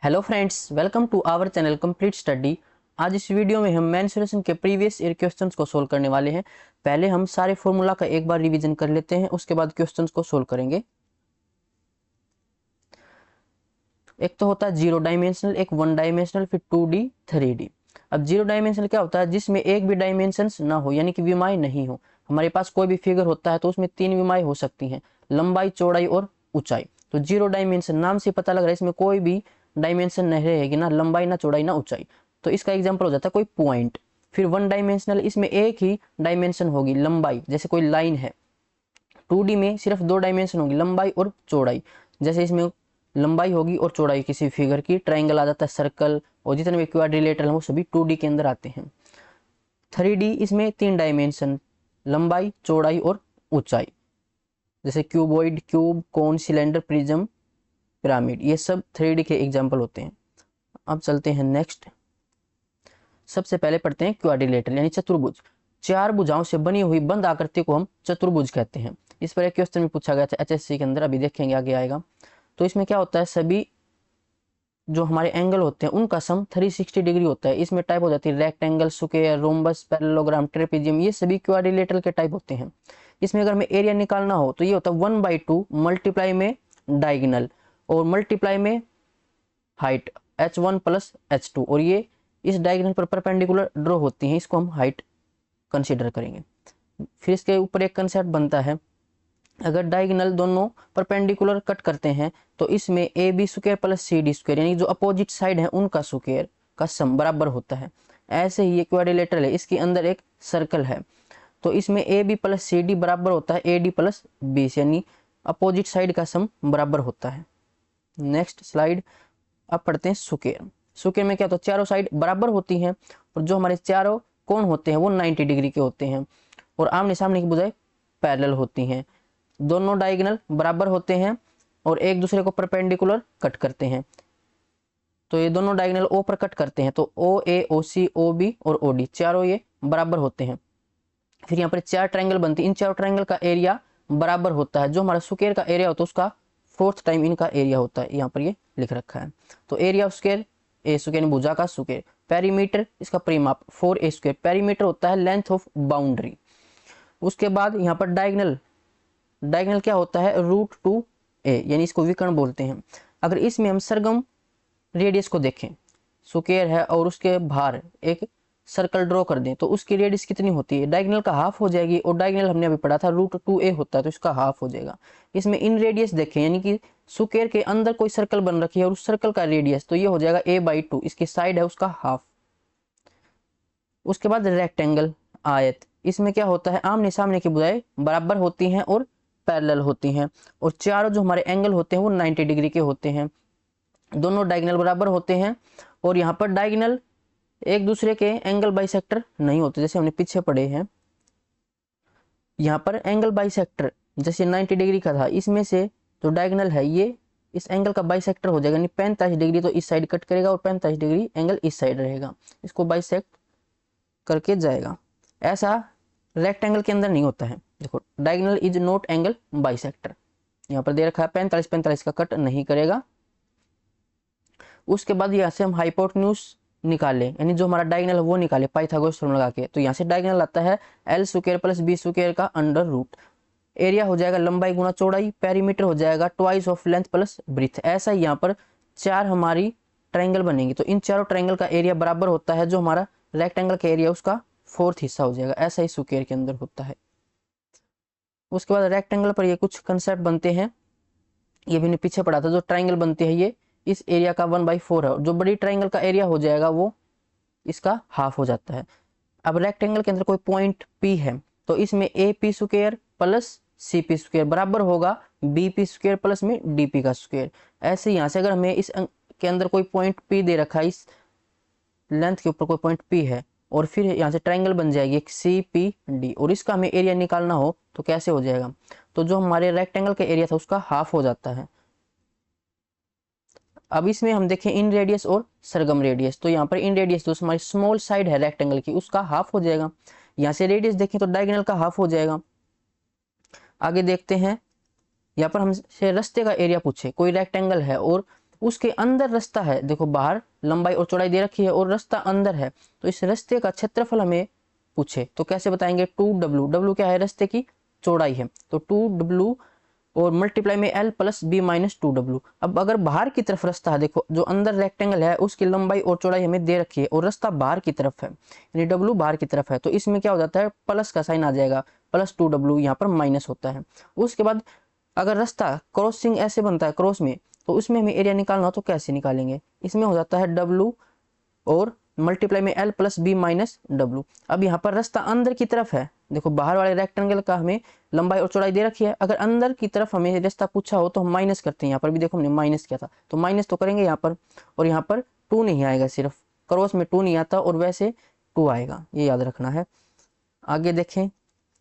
Hello friends, welcome to our channel complete study. आज इस video में हम मेंसुरेशन के प्रीवियस ईयर क्वेश्चंस को सोल्व करने वाले हैं। पहले हम सारे फॉर्मूला का एक बार रिवीजन कर लेते हैं, उसके बाद क्वेश्चंस को सोल्व करेंगे। एक तो होता है जीरो डायमेंशनल, एक वन डायमेंशनल, फिर 2D 3D। अब जीरो डायमेंशनल क्या होता है? जिसमें एक भी डायमेंशन ना हो, यानी कि विमाएं नहीं हो। हमारे पास कोई भी फिगर होता है तो उसमें तीन विमाएं हो सकती हैं, लंबाई, चौड़ाई और ऊंचाई। तो जीरो डायमेंशन नाम से पता लग रहा है इसमें कोई भी डायमेंशन नहीं रहेगी, ना लंबाई, ना चौड़ाई, ना ऊंचाई। तो इसका एग्जाम्पल हो जाता है कोई पॉइंट। फिर वन डायमेंशनल, इसमें एक ही डायमेंशन होगी, लंबाई, जैसे कोई लाइन है। 2D में सिर्फ दो डायमेंशन होगी, लंबाई और चौड़ाई। जैसे इसमें लंबाई होगी और चौड़ाई किसी फिगर की, ट्रायंगल आ जाता है, सर्कल, और जितने भी क्वाड्रिलेटरल हैं वो सभी 2D के अंदर आते हैं। 3D इसमें तीन डायमेंशन, लंबाई, चौड़ाई और ऊंचाई, जैसे क्यूबॉइड, क्यूब, कोन, सिलेंडर, प्रिज्म, पिरामिड, ये सब 3D के एग्जाम्पल होते हैं। अब चलते हैं नेक्स्ट। सबसे पहले पढ़ते हैं क्वाड्रिलेटरल यानी चतुर्भुज। चार भुजाओं से बनी हुई बंद आकृति को हम चतुर्भुज कहते हैं। इस पर एक क्वेश्चन भी पूछा गया था HSC के अंदर, अभी देखेंगे आगे आएगा। तो इसमें क्या होता है, सभी जो हमारे एंगल होते हैं उनका सम 360 डिग्री होता है। इसमें टाइप हो जाती है rectangle, square, rhombus, parallelogram, trapezium, ये सभी क्वाड्रिलेटरल के टाइप होते हैं। इसमें अगर हमें एरिया निकालना हो तो ये होता है 1/2 मल्टीप्लाई में डायगोनल और मल्टीप्लाई में हाइट h1 प्लस h2, और ये इस डायगोनल पर परपेंडिकुलर ड्रॉ होती हैं, इसको हम हाइट कंसीडर करेंगे। फिर इसके ऊपर एक कंसेप्ट बनता है, अगर डायगोनल दोनों परपेंडिकुलर कट करते हैं तो इसमें A B square plus C D square, यानी जो अपोजिट साइड है उनका स्क्वायर का सम बराबर होता है। ऐसे ही ये क्वाड्रिलेटरल है, इसके अंदर एक सर्कल है, तो इसमें A B plus C D बराबर होता है ए डी प्लस बी, यानी अपोजिट साइड का सम बराबर होता है। Next slide. अब पढ़ते हैं स्क्वायर। स्क्वायर में क्या होता है, चारों साइड बराबर होती हैं और जो हमारे चारों कोण होते हैं वो 90 डिग्री के होते हैं और आमने सामने की भुजाएं पैरेलल होती हैं। दोनों डायगोनल बराबर होते हैं और एक दूसरे को परपेंडिकुलर कट करते हैं। तो ये दोनों डायगोनल ओ पर कट करते हैं, तो ओ ए, ओ सी, ओ बी और ओ डी चारों ये बराबर होते हैं। फिर यहाँ पर चार ट्रायंगल बनती है, इन चारों ट्रायंगल का एरिया बराबर होता है। जो हमारा स्क्वायर का एरिया होता है उसका 4th टाइम इनका एरिया होता है, यहाँ पर ये लिख रखा है। तो area of square, A square भुजा का स्क्वायर, पेरीमीटर इसका परिमाप 4a स्क्वायर, पेरीमीटर होता है लेंथ ऑफ बाउंड्री। उसके बाद यहाँ पर डायगोनल, डायगोनल क्या होता है, √2a, यानी इसको विकर्ण बोलते हैं। अगर इसमें हम सरगम रेडियस को देखें, स्क्वायर है और उसके बाहर एक सर्कल ड्रॉ कर दें तो उसकी रेडियस कितनी होती है, डायगोनल का हाफ हो जाएगी, और डायगोनल हमने अभी पढ़ा था √2a होता है तो इसका हाफ हो जाएगा। इसमें इन रेडियस देखें, यानी कि स्क्वायर के अंदर कोई सर्कल बन रखी है और उस सर्कल का रेडियस, तो ये हो जाएगा a/2, इसकी साइड है उसका हाफ। उसके बाद रेक्टेंगल, आयत, इसमें क्या होता है, आमने सामने की भुजाएं बराबर होती हैं और पैरेलल होती हैं, और चारों जो हमारे एंगल होते हैं वो 90 डिग्री के होते हैं। दोनों डायगोनल बराबर होते हैं और यहाँ पर डायगोनल एक दूसरे के एंगल बाइसेक्टर नहीं होते, जैसे हमने पीछे पढ़े हैं। यहाँ पर एंगल बाइसेक्टर जैसे 90 डिग्री का था, इसमें से जो डायगोनल है ये इस एंगल का बाइसेक्टर हो जाएगा, यानी 45 डिग्री तो इस साइड कट करेगा और 45 डिग्री एंगल इस साइड रहेगा, इसको बाइसेक्ट करके जाएगा। ऐसा रेक्टेंगल के अंदर नहीं होता है। देखो, diagonal is naught angle bisector, यहाँ पर दे रखा है 45 का कट नहीं करेगा। उसके बाद यहाँ से हम हाइपोटेन्यूज निकाले, यानी जो हमारा डायगोनल है वो निकाले पाइथागोरस थ्योरम लगा के। तो यहाँ से डायगोनल आता है l square plus b square का अंडर रूट। एरिया हो जाएगा लंबाई गुना चौड़ाई, पेरीमीटर हो जाएगा twice of length plus breadth. ऐसा ही यहाँ पर चार हमारी ट्रायंगल बनेंगी, तो इन चारों ट्रायंगल का एरिया बराबर होता है, जो हमारा रेक्टेंगल का एरिया उसका 4th हिस्सा हो जाएगा। ऐसा ही स्क्वायर के अंदर होता है। उसके बाद रेक्टेंगल पर ये कुछ कंसेप्ट बनते हैं, ये भी पीछे पढ़ा था। जो ट्रायंगल बनते हैं ये इस एरिया का 1/4 है, जो बड़ी ट्रायंगल का एरिया हो जाएगा वो इसका हाफ हो जाता है। अब रेक्टेंगल के अंदर कोई पॉइंट P है तो इसमें AP square plus CP square बराबर होगा BP स्क्वायर प्लस में DP का स्क्वायर। ऐसे यहाँ से अगर हमें इस के अंदर कोई पॉइंट P दे रखा है, इस लेंथ के ऊपर कोई पॉइंट P है, और फिर यहाँ से ट्रायंगल बन जाएगी एक CPD, और इसका हमें एरिया निकालना हो तो कैसे हो जाएगा, तो जो हमारे रेक्टेंगल का एरिया था उसका हाफ हो जाता है। अब इसमें हम देखें इन रेडियस और सरगम रेडियस, तो यहाँ पर इन रेडियस जो हमारी स्मॉल साइड है रेक्टेंगल की उसका हाफ हो जाएगा। यहाँ से रेडियस देखें तो डायगोनल का हाफ हो जाएगा। आगे देखते हैं, यहाँ पर हमसे रास्ते का एरिया पूछे, कोई रेक्टेंगल है और उसके अंदर रास्ता है, देखो बाहर लंबाई और चौड़ाई दे रखी है और रास्ता अंदर है, तो इस रास्ते का क्षेत्रफल हमें पूछे तो कैसे बताएंगे, 2w, w क्या है, रास्ते की चौड़ाई है, तो 2w और मल्टीप्लाई में l plus b minus 2w। अब अगर बाहर की तरफ रास्ता है, देखो जो अंदर रेक्टेंगल है उसकी लंबाई और चौड़ाई हमें दे रखी है और रास्ता बाहर की तरफ है, यानी w बाहर की तरफ है, तो इसमें क्या हो जाता है, प्लस का साइन आ जाएगा, प्लस 2w, यहाँ पर माइनस होता है। उसके बाद अगर रास्ता क्रॉसिंग ऐसे बनता है क्रॉस में, तो उसमें हमें एरिया निकालना हो तो कैसे निकालेंगे, इसमें हो जाता है w और मल्टीप्लाई में l plus b minus w। अब यहाँ पर रास्ता अंदर की तरफ है, देखो बाहर वाले रेक्टेंगल का हमें लंबाई और चौड़ाई दे रखी है, अगर अंदर की तरफ हमें रास्ता पूछा हो तो हम माइनस करते हैं, यहाँ पर भी देखो हमने माइनस किया था तो माइनस तो करेंगे यहाँ पर, और यहाँ पर 2 नहीं आएगा, सिर्फ क्रॉस में 2 नहीं आता और वैसे 2 आएगा, ये याद रखना है। आगे देखें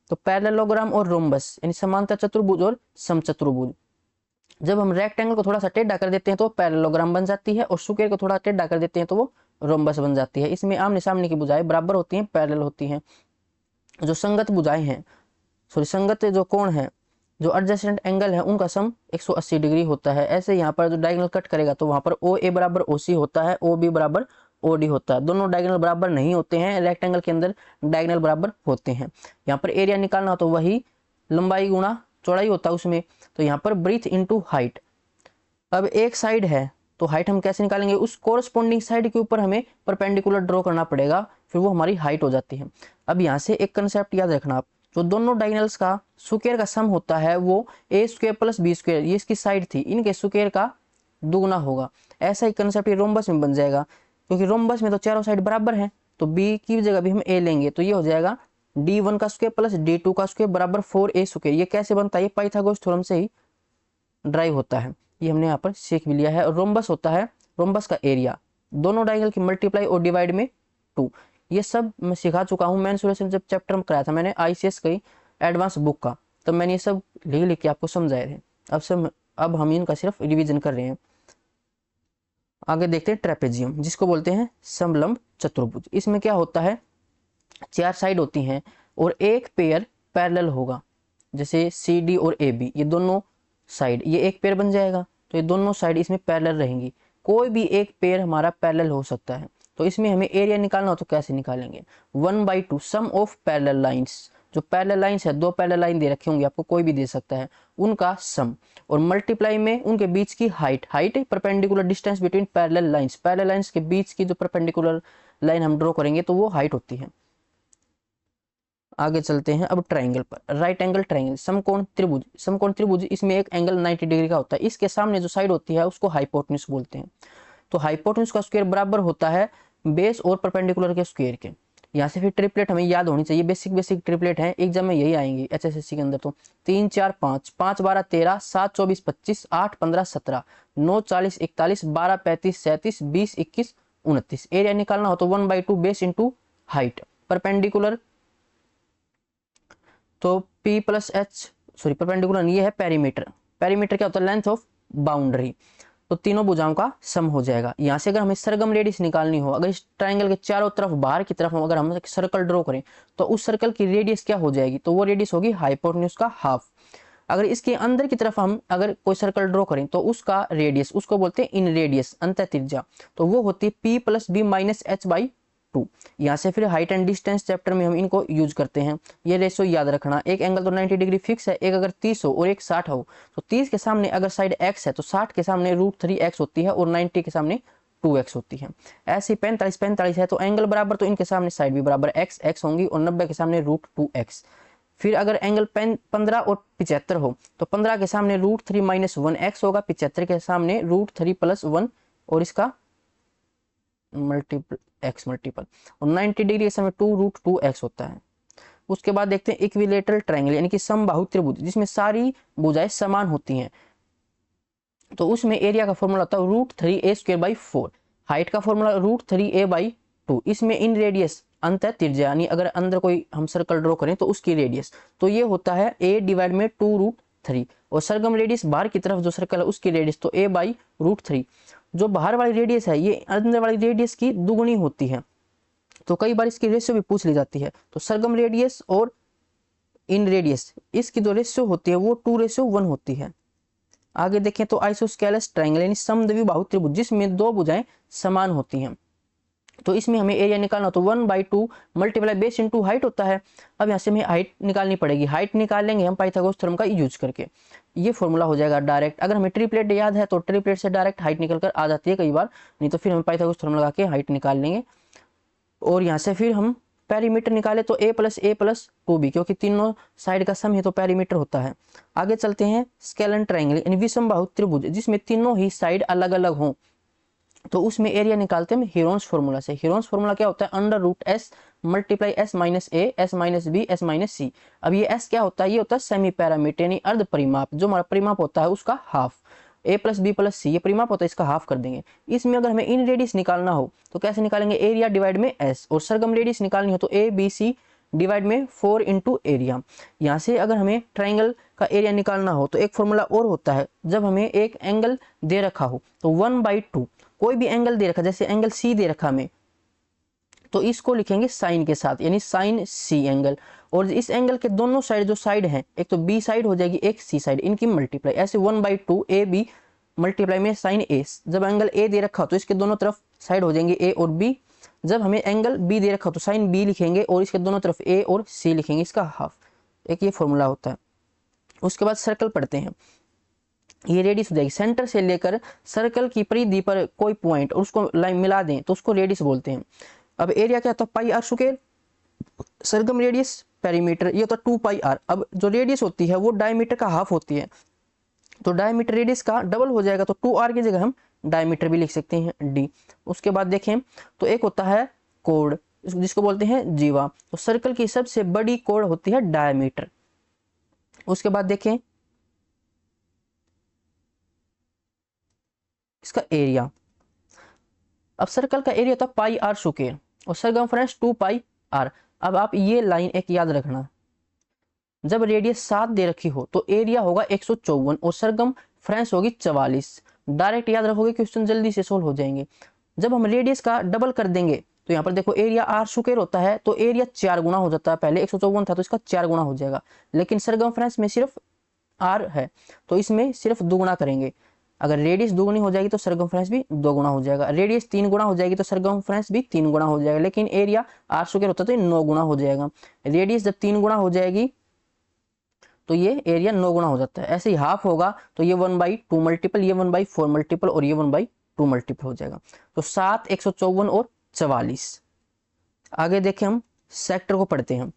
तो पैरेललोग्राम और रोम्बस यानी समांतर चतुर्भुज और समचतुर्भुज, जब हम रेक्टेंगल को थोड़ा सा टेढ़ा कर देते हैं तो पैरेललोग्राम बन जाती है और स्क्वायर को थोड़ा टेढ़ा कर देते हैं तो वो रोम्बस बन जाती है। इसमें आमने सामने की भुजाएं बराबर होती हैं, पैरेलल होती हैं। जो संगत भुजाएं हैं, संगत जो कोण है, जो एडजेसेंट एंगल है, उनका सम 180 डिग्री होता है। ऐसे यहाँ पर जो डायगोनल कट करेगा तो वहां पर OA बराबर OC होता है, OB बराबर OD होता है। दोनों डायगोनल बराबर नहीं होते हैं, रेक्टेंगल के अंदर डायगोनल बराबर होते हैं। यहाँ पर एरिया निकालना तो वही लंबाई गुणा चौड़ाई होता है उसमें, तो यहाँ पर ब्रीथ इनटू हाइट। अब एक साइड है तो हाइट हम कैसे निकालेंगे, उस कोरस्पोंडिंग साइड के ऊपर हमें परपेंडिकुलर ड्रॉ करना पड़ेगा, फिर वो हमारी हाइट हो जाती है। अब यहाँ से एक कंसेप्ट याद रखना आप, जो दोनों डायगोनल्स का स्क्वायर का सम होता है वो a square plus b square, ये इसकी साइड थी, इनके स्क्वायर का दुगना होगा। ऐसा ही कंसेप्ट ये रोम्बस में बन जाएगा, क्योंकि रोम्बस में तो चारों साइड बराबर है, तो b की जगह भी हम a लेंगे, तो ये हो जाएगा d1 का स्क्वायर प्लस d2 का स्क्वायर बराबर 4a स्क्वायर। ये कैसे बनता है, ये पाइथागोरस थ्योरम से ही ड्राइव होता है, ये हमने यहाँ पर सीख भी लिया है। और रोम्बस होता है, रोम्बस का एरिया दोनों डायगोनल की मल्टीप्लाई और डिवाइड में 2। ये सब मैं सिखा चुका हूँ, मेंसुरेशन जब चैप्टर में कराया था मैंने ICS की एडवांस बुक का, तब मैंने ये सब लिख के आपको समझाए थे। अब हम इनका सिर्फ रिवीजन कर रहे हैं। आगे देखते हैं ट्रेपेजियम, जिसको बोलते हैं समलंब चतुर्भुज। इसमें क्या होता है, 4 साइड होती हैं और एक पेयर पैरेलल होगा, जैसे CD और AB, ये दोनों साइड ये एक पेयर बन जाएगा, तो ये दोनों साइड इसमें पैरेलल रहेंगी। कोई भी एक पेयर हमारा पैरेलल हो सकता है, तो इसमें हमें एरिया निकालना हो तो कैसे निकालेंगे, 1/2 सम ऑफ पैरेलल लाइंस। जो पैरेलल लाइंस है, 2 पैरेलल लाइन दे रखे होंगे आपको, कोई भी दे सकता है, उनका सम, और मल्टीप्लाई में उनके बीच की height. Height perpendicular distance between parallel lines, parallel lines के बीच की जो परपेंडिकुलर लाइन हम ड्रॉ करेंगे तो वो हाइट होती है। आगे चलते हैं अब ट्राइंगल पर। राइट एंगल ट्राइंगल, समकोण त्रिभुज। समकोण त्रिभुज, इसमें एक एंगल 90 डिग्री का होता है, इसके सामने जो साइड होती है उसको हाइपोटेन्यूज बोलते हैं। तो हाइपोटेन्यूज का स्क्वायर बराबर होता है बेस और परपेंडिकुलर के स्क्वायर के। यहाँ से फिर ट्रिपलेट हमें याद होनी चाहिए, बेसिक ट्रिपलेट है, एग्जाम में यही आएंगी HSSC के अंदर। तो 3 4 5, 5 12 13, 7 24 25, 8 15 17, 9 40 41, 12 35 37, 20 21 29। एरिया निकालना हो तो 1/2 बेस इंटू हाइट, परपेंडिकुलर तो P plus H, sorry perpendicular ये है पेरीमीटर। पेरीमीटर क्या होता है, लेंथ ऑफ बाउंड्री, तो तीनों भुजाओं का सम हो जाएगा। यहाँ से अगर हमें सरगम रेडियस निकालनी हो, अगर इस ट्रायंगल के चारों तरफ बाहर की तरफ अगर हम एक सर्कल ड्रॉ करें तो उस सर्कल की रेडियस क्या हो जाएगी, तो वो रेडियस होगी हाइपोटेन्यूज का हाफ। अगर इसके अंदर की तरफ हम अगर कोई सर्कल ड्रॉ करें तो उसका रेडियस, उसको बोलते हैं इन रेडियस, अंत त्रिज्या, तो वो होती है P plus B minus H/2। यहाँ से फिर हाइट एंड डिस्टेंस चैप्टर में हम इनको यूज करते हैं। ये रेशो याद रखना, एक एंगल तो 90 डिग्री फिक्स है, एक अगर 30 हो और एक 60 हो, तो 30 के सामने अगर साइड x है तो 60 के सामने √3x होती है और 90 के सामने 2x होती है। ऐसे 45 है तो एंगल बराबर, तो इनके सामने साइड भी बराबर x होंगी और 90 के सामने √2x। फिर अगर एंगल 15 और 75 हो तो 15 के सामने √3 माइनस 1x होगा, 75 के सामने √3 प्लस 1 और इसका x मल्टीपल, और 90 डिग्री के समय 2√2x होता है। उसके बाद देखते हैं इक्विलेटरल ट्रायंगल यानी कि समबाहु त्रिभुज, जिसमें सारी भुजाएं समान होती हैं। तो उसमें एरिया का फॉर्मूला होता है √3a²/4, हाइट का फॉर्मूला √3a/2। इसमें इन रेडियस अंत त्रिज्या, यानी अगर अंदर कोई हम सर्कल ड्रॉ करें तो उसकी रेडियस, तो ये होता है a डिवाइड में 2√3, और सरगम रेडियस बाहर की तरफ जो सर्कल है उसकी रेडियस तो a/√3। जो बाहर वाली रेडियस है ये अंदर वाली रेडियस की दुगुनी होती है, तो कई बार इसकी रेशियो भी पूछ ली जाती है। तो सरगम रेडियस और इन रेडियस, इसकी जो रेशियो होती है वो 2:1 होती है। आगे देखें तो आइसोस्केलस ट्रायंगल यानी समद्विबाहु त्रिभुज जिसमें दो भुजाएं समान होती हैं। तो इसमें हमें एरिया निकालना तो 1/2 मल्टीप्लाई बेस इंटू हाइट होता है। अब यहाँ से हमें हाइट निकालनी पड़ेगी, हाइट निकाल लेंगे हम पाइथागोरस थ्योरम का यूज करके, ये फॉर्मूला हो जाएगा डायरेक्ट। अगर हमें ट्रिपलेट याद है तो ट्रिपलेट से डायरेक्ट हाइट निकल कर आ जाती है कई बार, नहीं तो फिर हम पाइथागोरस थ्योरम लगा के हाइट निकाल लेंगे। और यहाँ से फिर हम पेरीमीटर निकाले तो a + a + 2b, क्योंकि तीनों साइड का सम है तो पेरीमीटर होता है। आगे चलते हैं स्केलन ट्रायंगल यानी विषमबाहु त्रिभुज जिसमें तीनों ही साइड अलग अलग हों, तो उसमें एरिया निकालते हैं हीरोन्स फॉर्मूला से। हीरोन्स फॉर्मूला क्या होता है, √s multiply s - a s - b s - c। अब ये s क्या होता है, ये होता है सेमी पैरामीटर यानी अर्ध परिमाप, जो हमारा परिमाप होता है उसका हाफ। a + b + c ये परिमाप होता है, इसका हाफ कर देंगे। इसमें अगर हमें इन रेडियस निकालना हो तो कैसे निकालेंगे, एरिया डिवाइड में s, और सरगम रेडियस निकालनी हो तो a b c डिवाइड में 4 इंटू एरिया। यहाँ से अगर हमें ट्राइंगल का एरिया निकालना हो तो एक फॉर्मूला और होता है, जब हमें एक एंगल दे रखा हो तो 1/2 कोई भी एंगल दे रखा, जैसे एंगल सी दे रखा हमें, तो इसको लिखेंगे साइन के साथ यानी साइन सी एंगल। और इस एंगल के दोनों साइड जो साइड हैं, एक तो बी साइड हो जाएगी एक सी साइड, इनकी मल्टीप्लाई ऐसे 1/2 ए बी मल्टीप्लाई में साइन ए। जब एंगल ए दे रखा हो तो इसके दोनों तरफ साइड हो जाएंगे ए और बी। जब हमें एंगल बी दे रखा हो तो साइन बी लिखेंगे और इसके दोनों तरफ ए और सी लिखेंगे, इसका हाफ। एक ये फॉर्मूला होता है। उसके बाद सर्कल पढ़ते हैं, ये रेडियस हो जाएगी, सेंटर से लेकर सर्कल की परिधि पर कोई पॉइंट और उसको लाइन मिला दें तो उसको रेडियस बोलते हैं। अब एरिया क्या होता है, पाई आर स्क्वायर, सरगम रेडियस पेरीमीटर ये होता है 2πr। अब जो रेडियस होती है वो डायमीटर का हाफ होती है, तो डायमीटर रेडियस का डबल हो जाएगा, तो 2r की जगह हम डायमीटर भी लिख सकते हैं d। उसके बाद देखें तो एक होता है कोड जिसको बोलते हैं जीवा, तो सर्कल की सबसे बड़ी कोड होती है डायमीटर। उसके बाद देखें इसका एरिया, अब सर्कल का एरिया होता है पाई आर स्क्वायर और सरकमफ्रेंस 2πr। अब आप ये लाइन एक याद रखना, जब रेडियस 7 दे रखी हो तो एरिया होगा 154 और सरकमफ्रेंस होगी 44। डायरेक्ट याद रखोगे क्वेश्चन जल्दी से सोल्व हो जाएंगे। जब हम रेडियस का डबल कर देंगे तो यहाँ पर देखो एरिया आर स्क्वायर होता है तो एरिया 4 गुना हो जाता है, पहले 154 था तो इसका 4 गुना हो जाएगा, लेकिन सरकमफ्रेंस में सिर्फ आर है तो इसमें सिर्फ 2 गुना करेंगे। अगर रेडियस 2 गुनी हो जाएगी तो सरकमफ्रेंस भी 2 गुना हो जाएगा, रेडियस 3 गुना हो जाएगी तो सरकमफ्रेंस भी 3 गुना हो जाएगा, लेकिन एरिया आर स्क्वायर होता है तो 9 गुना हो जाएगा। रेडियस जब 3 गुना हो जाएगी तो ये एरिया 9 गुना हो जाता है। ऐसे ही हाफ होगा तो ये 1/2 मल्टीपल, ये 1/4 मल्टीपल और ये 1/2 मल्टीपल हो जाएगा। तो 7, 154 और 44। आगे देखें हम सेक्टर को पढ़ते हैं।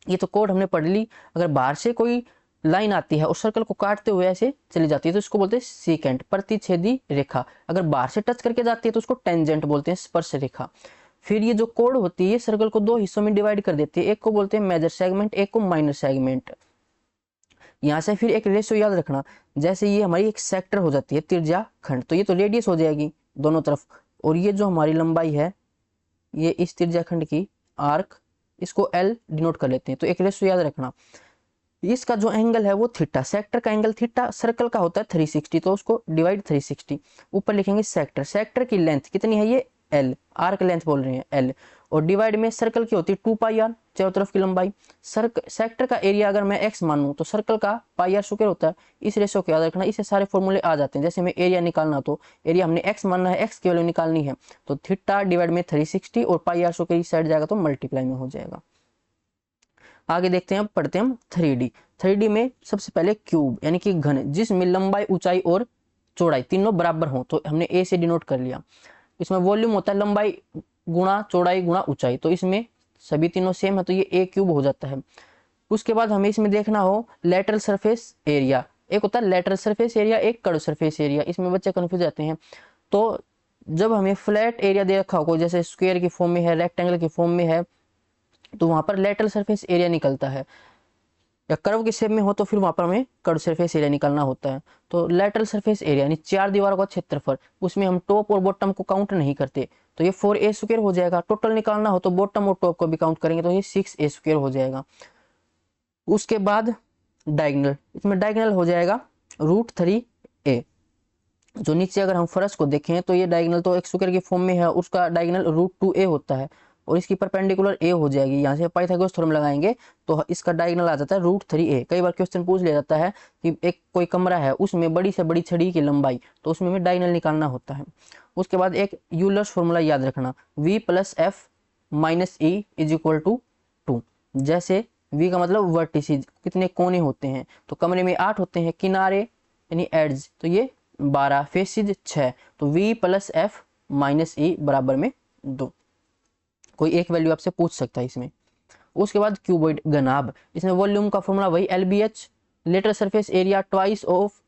ये तो कोड हमने पढ़ ली। अगर बाहर से कोई लाइन आती है और सर्कल को काटते हुए ऐसे चली जाती है तो इसको बोलते हैं सीकेंट, प्रतिच्छेदी रेखा। अगर बाहर से टच करके जाती है तो उसको टेंजेंट बोलते हैं, स्पर्श रेखा। फिर ये जो कोड होती है सर्कल को 2 हिस्सों में डिवाइड कर देती है, एक को बोलते हैं मेजर सेगमेंट, एक को माइनर सेगमेंट। यहाँ से फिर एक रेशियो याद रखना, जैसे ये हमारी एक सेक्टर हो जाती है त्रिज्या खंड, तो ये तो रेडियस हो जाएगी दोनों तरफ, और ये जो हमारी लंबाई है ये इस त्रिज्या खंड की आर्क, इसको L डिनोट कर लेते हैं। तो एक रेशियो याद रखना, इसका जो एंगल है वो थीटा, सेक्टर का एंगल थीटा, सर्कल का होता है 360 तो उसको डिवाइड 360, ऊपर लिखेंगे सेक्टर। सेक्टर की लेंथ कितनी है ये L, आर्क लेंथ बोल रहे हैं L, और डिवाइड में सर्कल की होती है 2πr, चारों तरफ की लंबाई। सेक्टर का एरिया अगर मैं x मानूं तो सर्कल का πr स्क्वायर होता है। इस रेशियो को याद रखना, इससे सारे फॉर्मूले आ जाते हैं। जैसे हमें एरिया निकालना तो एरिया हमने x मानना है, x की वैल्यू निकालनी है तो थीटा डिवाइड में 360 और πr स्क्वायर इस साइड जाएगा तो मल्टीप्लाई में हो जाएगा। आगे देखते हैं, पढ़ते हैं हम 3D। 3D में सबसे पहले क्यूब यानी कि घन, जिसमें लंबाई ऊंचाई और चौड़ाई तीनों बराबर हो, तो हमने A से डिनोट कर लिया। इसमें वॉल्यूम होता है लंबाई गुणा चौड़ाई गुणा ऊंचाई, तो इसमें सभी तीनों सेम है तो ये A क्यूब हो जाता है। उसके बाद हमें इसमें देखना हो लेटरल सरफेस एरिया, एक होता है लेटरल सरफेस एरिया, एक कर्व सरफेस एरिया। इसमें बच्चे कंफ्यूज जाते हैं। तो जब हमें फ्लैट एरिया दे रखा हो, जैसे स्क्वायर की फॉर्म में है, रेक्टेंगल की फॉर्म में है, तो वहां पर लेटरल सरफेस एरिया निकलता है, या कर्व के शेप में हो तो फिर वहां पर हमें कर्व सरफेस एरिया निकालना होता है। तो लेटरल सरफेस एरिया यानी 4 दीवारों का क्षेत्रफल, उसमें हम टॉप और बॉटम को काउंट नहीं करते तो ये 4a स्क्वायर हो जाएगा। टोटल निकालना हो तो बॉटम और टॉप को भी काउंट करेंगे तो ये 6a स्क्वायर हो जाएगा। उसके बाद डायगोनल, इसमें डायगोनल हो जाएगा √3a। जो नीचे अगर हम फर्श को देखें तो ये डायगोनल तो एक स्क्वायर की फॉर्म में है, उसका डायगोनल √2a होता है, और इसकी परपेंडिकुलर a हो जाएगी। यहाँ से पाइथागोरस थ्योरम लगाएंगे तो इसका डायगोनल आ जाता है √3a। कई बार क्वेश्चन पूछ लिया जाता है कि एक कोई कमरा है, उसमें बड़ी से बड़ी छड़ी की लंबाई, तो उसमें हमें डायगोनल निकालना होता है। उसके बाद एक यूलर्स फॉर्मूला याद रखना, v + f - e = 2। जैसे v का मतलब वर्टिसेस, कितने कोने होते हैं, तो कमरे में 8 होते हैं, किनारे यानी एड्ज, तो ये 12, फेसिस 6, तो v + f - e = 2। कोई एक वैल्यू आपसे पूछ सकता है इसमें। उसके बाद क्यूबॉइड घनाभ, इसमें वॉल्यूम का फॉर्मूला वही LBH, lateral surface area twice of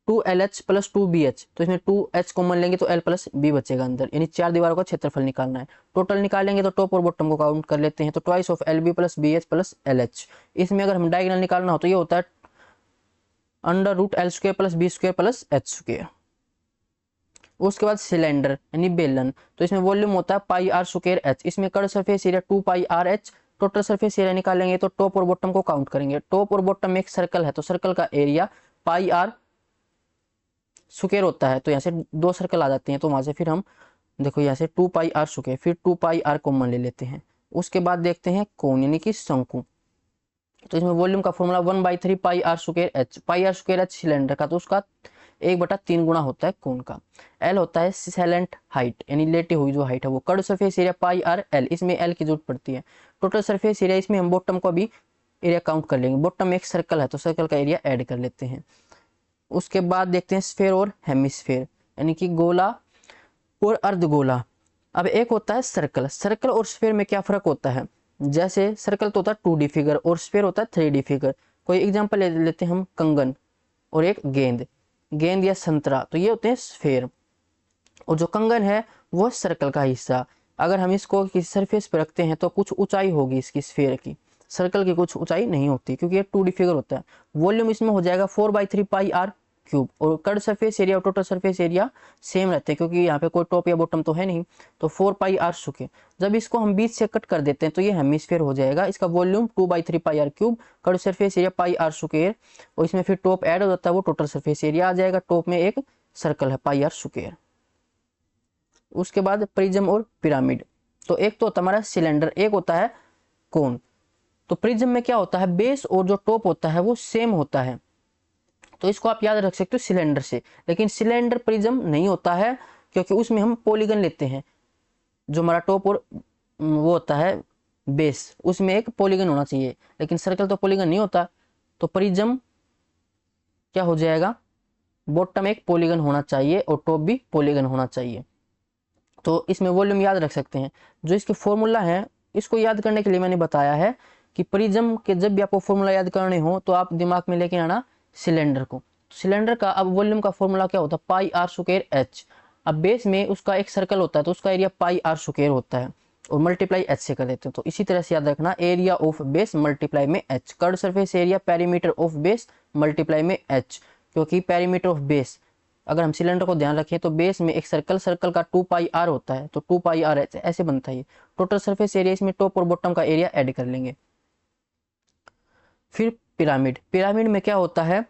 2LH + 2BH, तो इसमें 2H कॉमन लेंगे तो L + B बचेगा अंदर, यानी 4 दीवारों का क्षेत्रफल निकालना है। टोटल निकालेंगे तो टॉप और बॉटम को काउंट कर लेते हैं, तो twice of LB + BH + LH। इसमें अगर हम डायगोनल निकालना हो तो ये होता है √L² + B² + H²। उसके बाद सिलेंडर यानी बेलन, तो इसमें वॉल्यूम होता है πr²h, इसमें curve surface area 2πRh। Total surface area निकालेंगे तो टॉप और बॉटम को काउंट करेंगे। टॉप और बॉटम में एक सर्कल है तो सर्कल का एरिया πr² होता है, तो यहाँ से 2 सर्कल आ जाते हैं, तो वहां से फिर हम देखो यहाँ से 2πr², फिर 2πr कॉमन ले लेते हैं। उसके बाद देखते हैं कोण यानी कि शंकु, तो इसमें वॉल्यूम का फॉर्मूला 1/3 πr²h। πr² सिलेंडर का, तो उसका 1/3 गुना होता है कोण का। L होता है सैलेंट हाइट यानी लेटे हुई जो हाइट है वो। कर्व सरफेस एरिया πrl, इसमें L की जरूरत पड़ती है। टोटल सरफेस एरिया, इसमें हम बॉटम को अभी एरिया काउंट कर लेंगे। बॉटम में एक सर्कल है तो सर्कल का एरिया ऐड कर लेते हैं। उसके बाद देखते हैं स्फेयर और हेमिस्फेयर यानी कि गोला और अर्धगोला। अब एक होता है सर्कल, सर्कल और स्फेयर में क्या फर्क होता है, जैसे सर्कल तो होता है 2D फिगर और स्फेयर होता है 3D फिगर। कोई एग्जांपल ले लेते हैं हम, कंगन और एक गेंद, गेंद या संतरा, तो ये होते हैं स्फेयर। और जो कंगन है वो सर्कल का हिस्सा। अगर हम इसको किसी सरफेस पर रखते हैं तो कुछ ऊंचाई होगी इसकी स्फेयर की, सर्कल की कुछ ऊंचाई नहीं होती क्योंकि ये 2D फिगर होता है। वॉल्यूम इसमें हो जाएगा 4/3 πr क्यूब, और कर्व सरफेस एरिया और टोटल सरफेस एरिया सेम रहते हैं क्योंकि यहाँ पे कोई टॉप या बॉटम तो है नहीं, तो 4πr²। जब इसको हम बीच से कट कर देते हैं तो ये हेमिस्फेयर हो जाएगा। इसका volume 2/3 πr cube, curve surface area πr², और इसमें फिर टॉप ऐड हो जाता है, वो टोटल सरफेस एरिया आ जाएगा। टॉप में एक सर्कल है πr²। उसके बाद प्रिज्म और पिरामिड, तो एक तो होता है हमारा सिलेंडर, एक होता है कोन। तो प्रिज्म में क्या होता है, बेस और जो टॉप होता है वो सेम होता है, तो इसको आप याद रख सकते हो सिलेंडर से। लेकिन सिलेंडर प्रिज्म नहीं होता है क्योंकि उसमें हम पॉलीगन लेते हैं, जो हमारा टॉप और वो होता है बेस, उसमें एक पॉलीगन होना चाहिए, लेकिन सर्कल तो पॉलीगन नहीं होता। तो प्रिज्म क्या हो जाएगा, बॉटम एक पॉलीगन होना चाहिए और टॉप भी पॉलीगन होना चाहिए। तो इसमें वॉल्यूम याद रख सकते हैं। जो इसके फॉर्मूला है इसको याद करने के लिए मैंने बताया है कि प्रिज्म के जब भी आपको फॉर्मूला याद करने हो तो आप दिमाग में लेके आना सिलेंडर को। सिलेंडर का अब वॉल्यूम का फॉर्मूला क्या होता है, πr²h। अब बेस में उसका एक सर्कल होता है तो उसका एरिया πr² होता है और मल्टीप्लाई h से कर देते हैं। तो इसी तरह से याद रखना, एरिया ऑफ बेस मल्टीप्लाई में h, curve surface area perimeter of base multiply में h, क्योंकि पेरीमीटर ऑफ बेस अगर हम सिलेंडर को ध्यान रखें तो बेस में एक सर्कल, सर्कल का 2πr होता है, तो 2πr ऐसे बनता है। टोटल सरफेस एरिया, इसमें टॉप और बॉटम का एरिया ऐड कर लेंगे। फिर पिरामिड, पिरामिड में क्या होता है,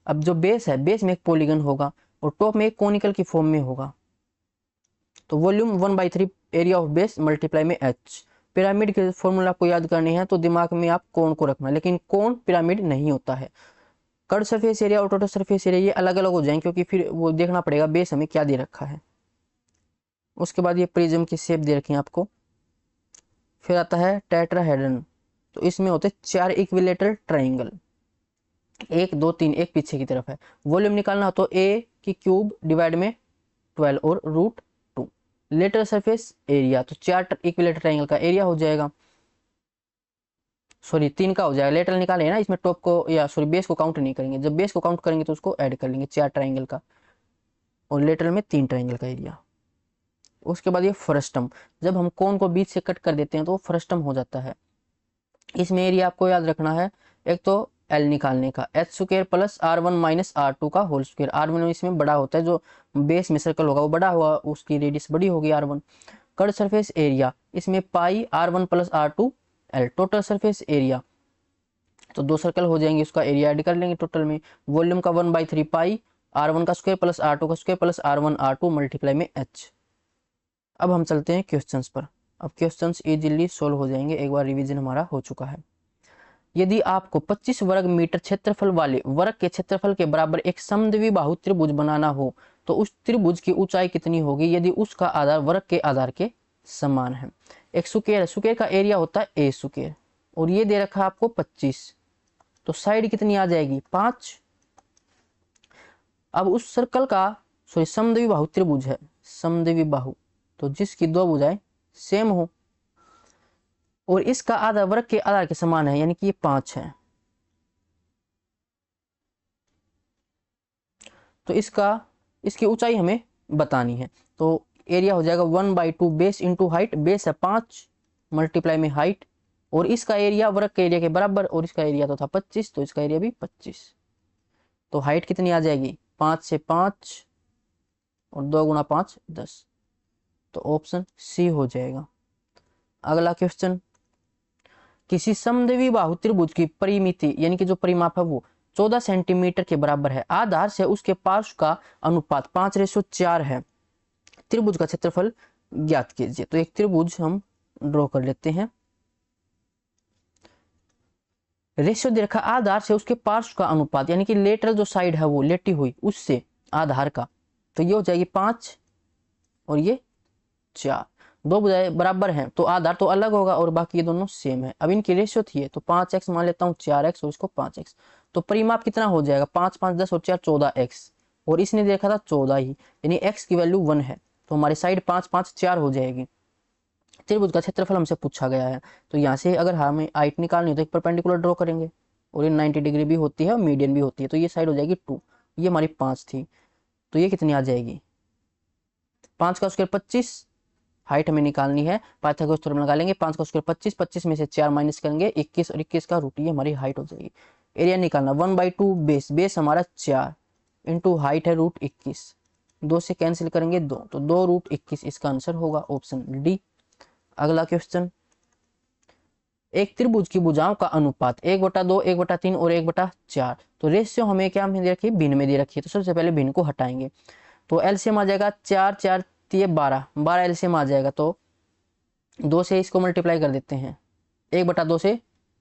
अब जो बेस है बेस में एक पॉलीगन होगा और टॉप में एक कोनिकल की फॉर्म में होगा, तो volume 1/3 area of base multiply में h। पिरामिड के फॉर्मूला आपको याद करने हैं तो दिमाग में आप कोण को रखना, लेकिन कोण पिरामिड नहीं होता है। कर्व सरफेस एरिया और टोटल सरफेस एरिया ये अलग अलग हो जाएंगे क्योंकि फिर वो देखना पड़ेगा बेस हमें क्या दे रखा है। उसके बाद ये प्रिज्म की शेप दे रखी है आपको। फिर आता है टेट्राहेड्रन, तो इसमें होते 4 इक्विलेटरल ट्राइंगल, 1 2 3, एक पीछे की तरफ है। वॉल्यूम निकालना हो तो a की क्यूब डिवाइड में 12 और √2। लेटर सरफेस एरिया, तो 4 इक्विलेटरल ट्राइंगल का एरिया हो जाएगा, सॉरी 3 का हो जाएगा। लेटर निकालेंगे ना, इसमें टॉप को या सॉरी बेस को काउंट नहीं करेंगे, जब बेस को काउंट करेंगे तो उसको ऐड कर लेंगे 4 ट्राइंगल का, और लेटर में 3 ट्राइंगल का एरिया। उसके बाद ये फ्रस्टम, जब हम कोन को बीच से कट कर देते हैं तो फ्रस्टम हो जाता है। इसमें एरिया आपको याद रखना है, एक तो L निकालने का, h² + r1 - r2 का होल स्क्वायर। r1 इसमें बड़ा होता है, जो बेस में सर्कल होगा वो बड़ा हुआ, उसकी रेडियस बड़ी होगी r1। कर्व सरफेस एरिया, इसमें πr1 + r2 L। Total surface area, तो 2 सर्कल हो जाएंगे, उसका एरिया ऐड कर लेंगे टोटल में। वॉल्यूम का 1/3 πr1 का स्क्वायर + r2 का स्क्वायर + r1 r2 मल्टीप्लाई में h। अब हम चलते हैं क्वेश्चंस पर। अब क्वेश्चंस इजीली सोल्व हो जाएंगे, एक बार रिवीजन हमारा हो चुका है। यदि आपको 25 वर्ग मीटर क्षेत्रफल वाले वर्ग के क्षेत्रफल के बराबर एक समद्विबाहु त्रिभुज बनाना हो तो उस त्रिभुज की ऊंचाई कितनी होगी यदि उसका आधार वर्ग के आधार के समान है। एक स्क्वायर है, स्क्वायर का एरिया होता है ए स्क्वायर और ये दे रखा है आपको 25, तो साइड कितनी आ जाएगी 5। अब उस सर्कल का समद्विबाहु त्रिभुज है, समद्विबाहु तो जिसकी दो भुजाएं सेम हो और इसका आधार वर्ग के आधार के समान है, यानी कि ये 5 है, तो इसकी ऊंचाई हमें बतानी है। तो एरिया हो जाएगा 1/2 बेस इंटू हाइट, बेस है 5 मल्टीप्लाई में हाइट और इसका एरिया वर्ग के एरिया के बराबर और इसका एरिया तो था 25, तो इसका एरिया भी 25। तो हाइट कितनी आ जाएगी 5 से 5 और 2 गुणा 5 10, तो ऑप्शन सी हो जाएगा। अगला क्वेश्चन, किसी समद्विबाहु त्रिभुज की परिमिति यानी कि जो परिमाप है वो 14 सेंटीमीटर के बराबर है, आधार से उसके पार्श्व का अनुपात 5:4 है, त्रिभुज का क्षेत्रफल ज्ञात कीजिए। तो एक त्रिभुज हम ड्रॉ कर लेते हैं, रेशियो दे रखा आधार से उसके पार्श्व का अनुपात यानी कि लेटरल जो साइड है वो लेटी हुई उससे आधार का, तो ये हो जाएगी 5 और ये 4, दो भुजाएं बराबर हैं तो आधार तो अलग होगा और बाकी ये दोनों सेम है। अब इनकी रेशियो थी है तो 5x मान लेता हूँ 4x और इसको 5x, तो परिमाप कितना हो जाएगा 5 5 10 और 4 14x और इसने देखा था 14 ही, यानी x की वैल्यू 1 है, तो हमारी साइड 5 5 4 हो जाएगी। त्रिभुज का क्षेत्रफल हमसे पूछा गया है, तो यहाँ से अगर हमें हाइट निकालनी हो तो एक परपेंडिकुलर ड्रॉ करेंगे और ये 90 डिग्री भी होती है और मीडियन भी होती है, तो ये साइड हो जाएगी 2, ये हमारी 5 थी, तो ये कितनी आ जाएगी 5 का स्क्वायर 25, हाइट हमें निकालनी है, पाइथागोरस थ्योरम लगा लेंगे, 5 का स्क्वायर 25, 25 में से 4 माइनस करेंगे 21 और 21 का रूट, ये हमारी हाइट हो जाएगी। एरिया निकालना 1/2 बेस, बेस हमारा 4 इंटू हाइट है √21, 2 से कैंसिल करेंगे 2, तो 2√21 इसका आंसर होगा ऑप्शन डी। अगला क्वेश्चन, एक त्रिभुज की भुजाओं का अनुपात 1/2 1/3 और 1/4, तो रेशियो हमें क्या दे रखी है भिन्न में दे रखी है, तो सबसे पहले भिन्न को हटाएंगे, तो एलसीएम आ जाएगा 4 4 12 12 एलसीएम आ जाएगा, तो 2 से इसको मल्टीप्लाई कर देते हैं, 1/2 से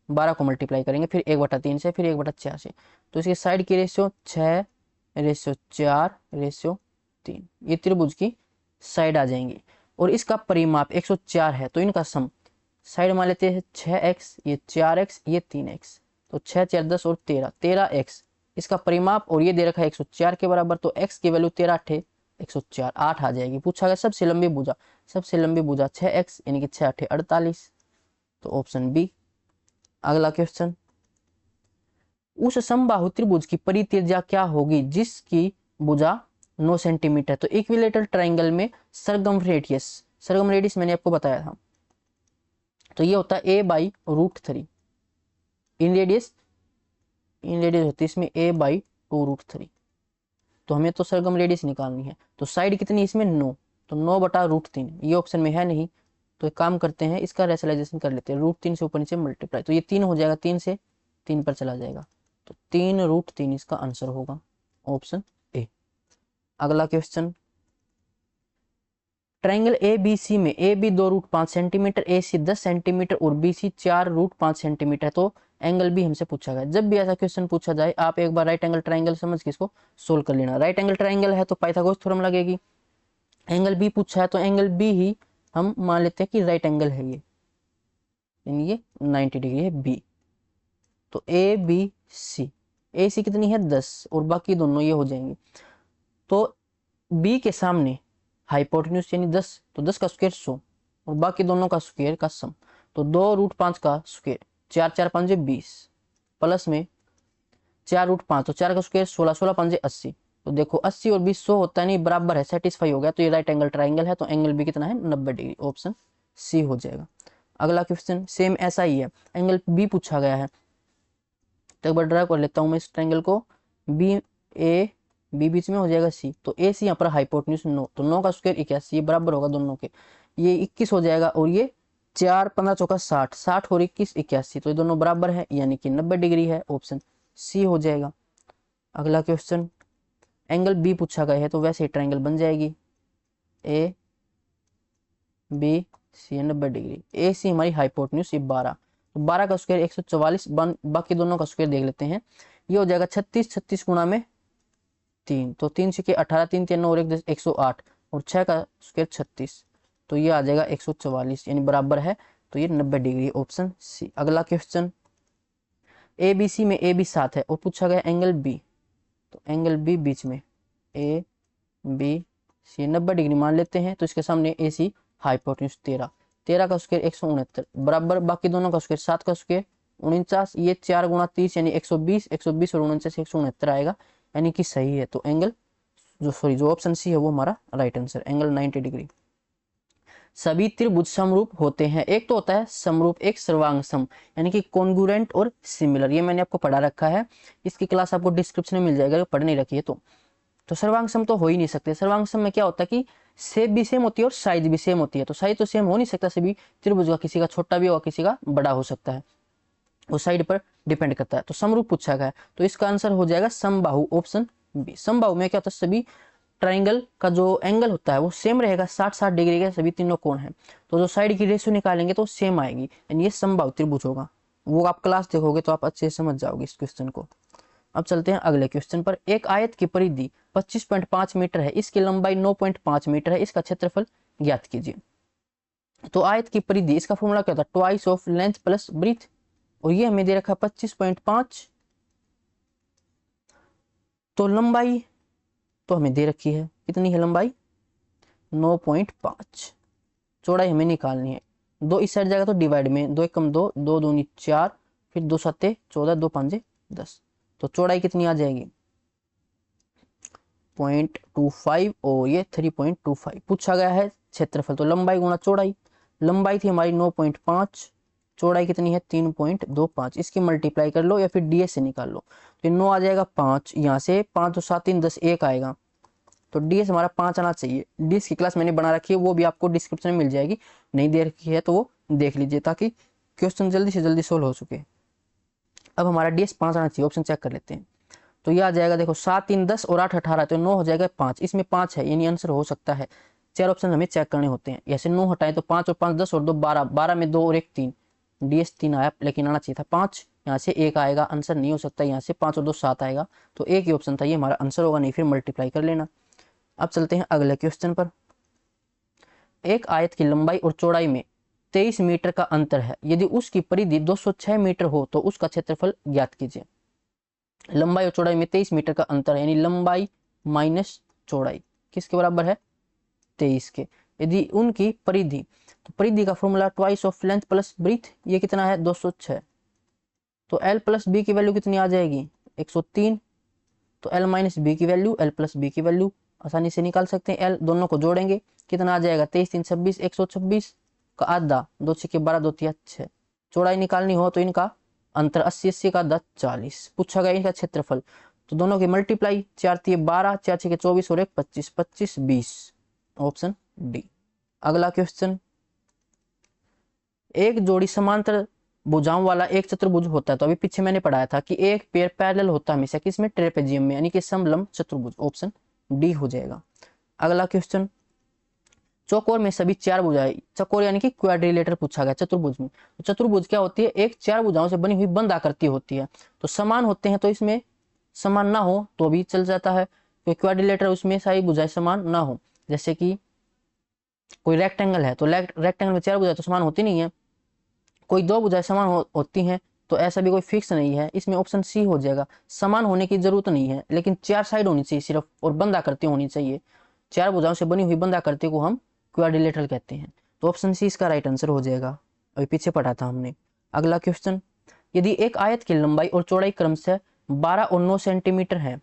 12 को मल्टीप्लाई करेंगे, फिर 1/3 से, फिर 1/4 से, तो इसकी साइड की रेशियो 6:4:3, ये त्रिभुज की साइड आ जाएंगी और इसका परिमाप 104 है, तो इनका सम साइड मान लेते हैं 6x, ये 4x, ये 3x, तो 6 4 10 और 13 13x इसका परिमाप और ये दे रखा है 104 के बराबर, तो x की वैल्यू 13 8 104 8 आ जाएगी। पूछा गया सबसे लंबी भुजा, सबसे लंबी भुजा 6x यानी कि 6 8 48, तो ऑप्शन बी। अगला क्वेश्चन, उस समबाहु त्रिभुज की परित्रिज्या क्या होगी जिसकी भुजा 9 सेंटीमीटर, तो इक्विलेटरल ट्राइंगल में सरगम रेडियस मैंने आपको बताया था, तो ये होता है a/√3, इन रेडियस होती है इसमें a/2√3, तो हमें तो सरगम रेडियस निकालनी है, तो साइड कितनी इसमें 9, तो 9/√3, ये ऑप्शन में है नहीं, तो एक काम करते हैं इसका रेशनलाइजेशन कर लेते हैं, √3 से ऊपर नीचे मल्टीप्लाई, तो ये 3 हो जाएगा, 3 से 3 पर चला जाएगा, तो 3√3 इसका आंसर होगा ऑप्शन ए। अगला क्वेश्चन, ट्राइंगल ABC में AB 2√5 सेंटीमीटर, AC 10 सेंटीमीटर और BC 4√5 सेंटीमीटर, तो एंगल भी हमसे पूछा गया। जब भी ऐसा क्वेश्चन पूछा जाए आप एक बार राइट एंगल ट्राइंगल समझ के इसको सोल्व कर लेना। राइट एंगल ट्राइंगल है तो पाइथागोरस थ्योरम लगेगी, एंगल बी पूछा है तो एंगल बी ही हम मान लेते हैं कि राइट एंगल है ये, यानी ये 90 डिग्री है बी, तो ABC, AC कितनी है 10 और बाकी दोनों ये हो जाएंगे, तो बी के सामने हाइपोटेन्यूज यानी 10, तो 10 का स्क्वायर 100 और बाकी दोनों का स्क्वायर का सम, तो 2√5 का स्क्वायर 4 4 5 20 प्लस में 4√5, तो 4 का स्क्वायर 16 16 5 80, तो देखो 80 और 20 100 होता है नहीं बराबर है, सेटिस्फाई हो गया, तो ये राइट एंगल ट्राइंगल है, तो एंगल बी कितना है 90 डिग्री, ऑप्शन सी हो जाएगा। अगला क्वेश्चन सेम ऐसा ही है, एंगल बी पूछा गया है, तो एक बार ड्रा कर लेता हूँ मैं इस ट्राइंगल को, बी बीच में हो जाएगा सी, तो ए सी यहाँ पर हाइपोटेन्यूज 9, तो 9 का स्क्वायर 81, ये बराबर होगा दोनों के, ये 21 हो जाएगा और ये 4 15 चौका 60, 60 और 21 81, तो ये दोनों बराबर है यानी कि 90 डिग्री है, ऑप्शन सी हो जाएगा। अगला क्वेश्चन, एंगल बी पूछा गया है तो वैसे ही ट्राइंगल बन जाएगी, ए बी सी है 90 डिग्री, ए सी हमारी हाइपोटेन्यूज ये 12, तो 12 का स्क्वायर 144, बाकी दोनों का स्क्वायर देख लेते हैं। ये हो जाएगा 36, 36 गुणा में 3, तो 3 से 18, 3 3 9 और 1 10 108, और 6 का स्क्वायर 36, तो ये आ जाएगा 144 यानी बराबर है, तो ये 90 डिग्री, ऑप्शन सी। अगला क्वेश्चन, ए बी सी में ए बी 7 है और पूछा गया एंगल बी, तो एंगल बी बीच में ए बी सी 90 डिग्री मान लेते हैं, तो इसके सामने ए सी हाइपोटेन्यूज 13, 13 का स्क्वायर 169 बराबर बाकी दोनों का स्क्वायर 7 का स्क्वायर 49, ये 4 गुणा 30 यानी 120, 120 और 49 169 आएगा, यानी कि सही है। तो एंगल जो ऑप्शन सी है वो हमारा राइट आंसर, एंगल 90 डिग्री। सभी त्रिभुज समरूप होते हैं, एक तो होता है समरूप, एक सर्वांग सम, यानी कि कॉन्ग्रुएंट और सिमिलर, ये मैंने आपको पढ़ा रखा है, इसकी क्लास आपको डिस्क्रिप्शन में मिल जाएगा, पढ़ नहीं रखी है तो सर्वांग सम तो हो ही नहीं सकते। सर्वांग सम में क्या होता है कि शेप भी सेम होती है और साइज भी सेम होती है, तो साइज तो सेम हो नहीं सकता सभी त्रिभुज का, किसी का छोटा भी होगा किसी का बड़ा हो सकता है, वो साइड पर डिपेंड करता है। तो समरूप पूछा गया है, तो इसका आंसर हो जाएगा समबाहु, ऑप्शन बी। समबाहु में क्या होता है, सभी ट्राइंगल का जो एंगल होता है वो सेम रहेगा, 60-60 डिग्री के सभी तीनों कोण हैं, तो जो साइड की रेशियो निकालेंगे तो सेम आएगी, यानी ये समबाहु त्रिभुज होगा। वो आप क्लास देखोगे तो आप अच्छे से समझ जाओगे इस क्वेश्चन को। अब चलते हैं अगले क्वेश्चन पर। एक आयत की परिधि 25.5 मीटर है, इसकी लंबाई 9.5 मीटर है, इसका क्षेत्रफल ज्ञात कीजिए। तो आयत की परिधि, इसका फॉर्मूला क्या था, twice of length plus breadth, और ये हमें दे रखा 25.5, तो लंबाई तो हमें दे रखी है, कितनी है लंबाई 9.5, चौड़ाई हमें निकालनी है, 2 इस साइड जाएगा तो डिवाइड में 2 एकम 2, 2 दूनी 4, फिर 2 सत्ते 14, 2 पंजे 10, तो चौड़ाई कितनी आ जाएगी 0.25 और ये 3.25। पूछा गया है क्षेत्रफल, तो लंबाई गुणा चौड़ाई, लंबाई थी हमारी 9.5, चौड़ाई कितनी है 3.25, इसकी मल्टीप्लाई कर लो या फिर डीएस से निकाल लो, तो 9 आ जाएगा 5, यहाँ से 5 तो 7 3 10 1 आएगा, तो डीएस हमारा 5 आना चाहिए। डीएस की क्लास मैंने बना रखी है, वो भी आपको डिस्क्रिप्शन में मिल जाएगी, नहीं दे रखी है तो वो देख लीजिए ताकि क्वेश्चन जल्दी से जल्दी सोल्व हो सके। अब हमारा डीएस 5 आना चाहिए, ऑप्शन चेक कर लेते हैं, तो यह आ जाएगा देखो 7 3 10 और 8 18, तो 9 हो जाएगा 5, इसमें 5 है यानी आंसर हो सकता है। 4 ऑप्शन हमें चेक करने होते हैं, ऐसे 9 हटाएं तो 5 और 5 10 और 2 12, 12 में 2 और 1 3, डीएस 3 आया लेकिन आना चाहिए था 5, यहाँ से 1 आएगा, आंसर नहीं हो सकता, यहाँ से 5 और 2 7 आएगा, तो एक ही ऑप्शन था ये हमारा आंसर होगा, नहीं फिर मल्टीप्लाई कर लेना। अब चलते हैं अगले क्वेश्चन पर। एक आयत की लंबाई और चौड़ाई में 23 मीटर का अंतर है, यदि उसकी परिधि 206 मीटर हो तो उसका क्षेत्रफल ज्ञात कीजिए। लंबाई और चौड़ाई में 23 मीटर का अंतर है, यानी लंबाई माइनस चौड़ाई किसके बराबर है 23 के। यदि उनकी परिधि, तो परिधि का formula twice of length plus breadth, ये कितना है 206, तो एल प्लस बी की वैल्यू कितनी आ जाएगी 103, तो एल माइनस बी की वैल्यू एल प्लस बी की वैल्यू आसानी से निकाल सकते हैं, एल दोनों को जोड़ेंगे कितना आ जाएगा 23 3 26, 126 का आधा, 2 6 12 2 3 6, चौड़ाई निकालनी हो तो इनका अंतर 80 80 का 10 40, पूछा गया इनका क्षेत्रफल, तो दोनों की मल्टीप्लाई 4 3 12, 4 6 24 और 1 25, 25 20, ऑप्शन डी। अगला क्वेश्चन, एक जोड़ी समांतर भुजाओं वाला एक चतुर्भुज होता है, तो अभी पीछे मैंने पढ़ाया था कि एक पेयर पैरेलल होता है हमेशा किसमें ट्रेपेजियम में, यानी कि समलंब चतुर्भुज, ऑप्शन डी हो जाएगा। अगला क्वेश्चन, चौकोर में सभी 4 भुजाएं, चौकोर यानी कि क्वाड्रिलेटर पूछा गया चतुर्भुज में, तो चतुर्भुज क्या होती है एक 4 भुजाओं से बनी हुई बंद आकृति होती है, तो समान होते हैं तो इसमें समान ना हो तो भी चल जाता है, क्योंकि क्वाड्रिलेटर उसमें सारी भुजाएं समान ना हो, जैसे कि कोई रेक्टेंगल है तो रेक्टेंगल में 4 भुजाएं तो समान होती नहीं है, कोई 2 भुजाएं समान होती हैं, तो ऐसा भी कोई फिक्स नहीं है, इसमें ऑप्शन सी हो जाएगा। समान होने की जरूरत नहीं है लेकिन 4 साइड होनी चाहिए सिर्फ, और बंद आकृति होनी चाहिए, 4 भुजाओं से बनी हुई बंद आकृति को हम क्वाड्रिलेटरल कहते हैं, तो ऑप्शन सी इसका राइट आंसर हो जाएगा, अभी पीछे पढ़ा था हमने। अगला क्वेश्चन, यदि एक आयत की लंबाई और चौड़ाई क्रमशः 12 और 9 सेंटीमीटर है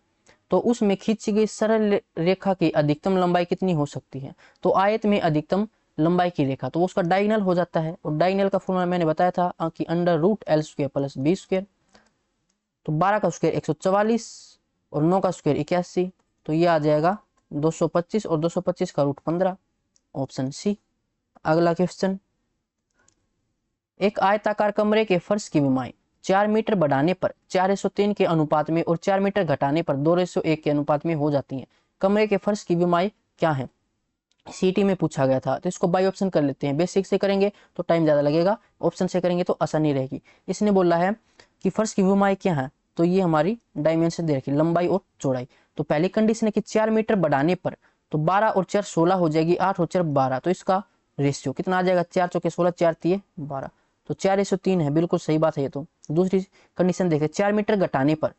तो उसमें खींची गई सरल रेखा की अधिकतम लंबाई कितनी हो सकती है, तो आयत में अधिकतम लंबाई की रेखा तो उसका डायगोनल हो जाता है, और डायगोनल का फॉर्मूला मैंने बताया था कि √L² + B², तो 12 का स्क्वायर 144 और 9 का स्क्वायर 81, तो ये आ जाएगा 225 और 225 का √15, ऑप्शन सी। अगला क्वेश्चन, एक आयताकार कमरे के फर्श की विमाएं 4 मीटर बढ़ाने पर 4:3 के अनुपात में और 4 मीटर घटाने पर 2:1 के अनुपात में हो जाती हैं, कमरे के फर्श की विमाएं क्या है, सीटी में पूछा गया था, तो इसको बाई ऑप्शन कर लेते हैं। बेसिक से करेंगे तो टाइम ज़्यादा लगेगा, ऑप्शन से करेंगे तो आसानी रहेगी। इसने बोला है कि फर्श की विमाएँ क्या है, तो ये हमारी डायमेंशन दे रखी, लंबाई और चौड़ाई। तो पहली कंडीशन है कि 4 मीटर बढ़ाने पर तो 12 और 4 16 हो जाएगी, 8 और 4 12, तो इसका रेशियो कितना आ जाएगा, 4 चौके 16, 4 तिये 12, तो 4:3 है, बिल्कुल सही बात है ये तो। दूसरी कंडीशन देखें, 4 मीटर घटाने पर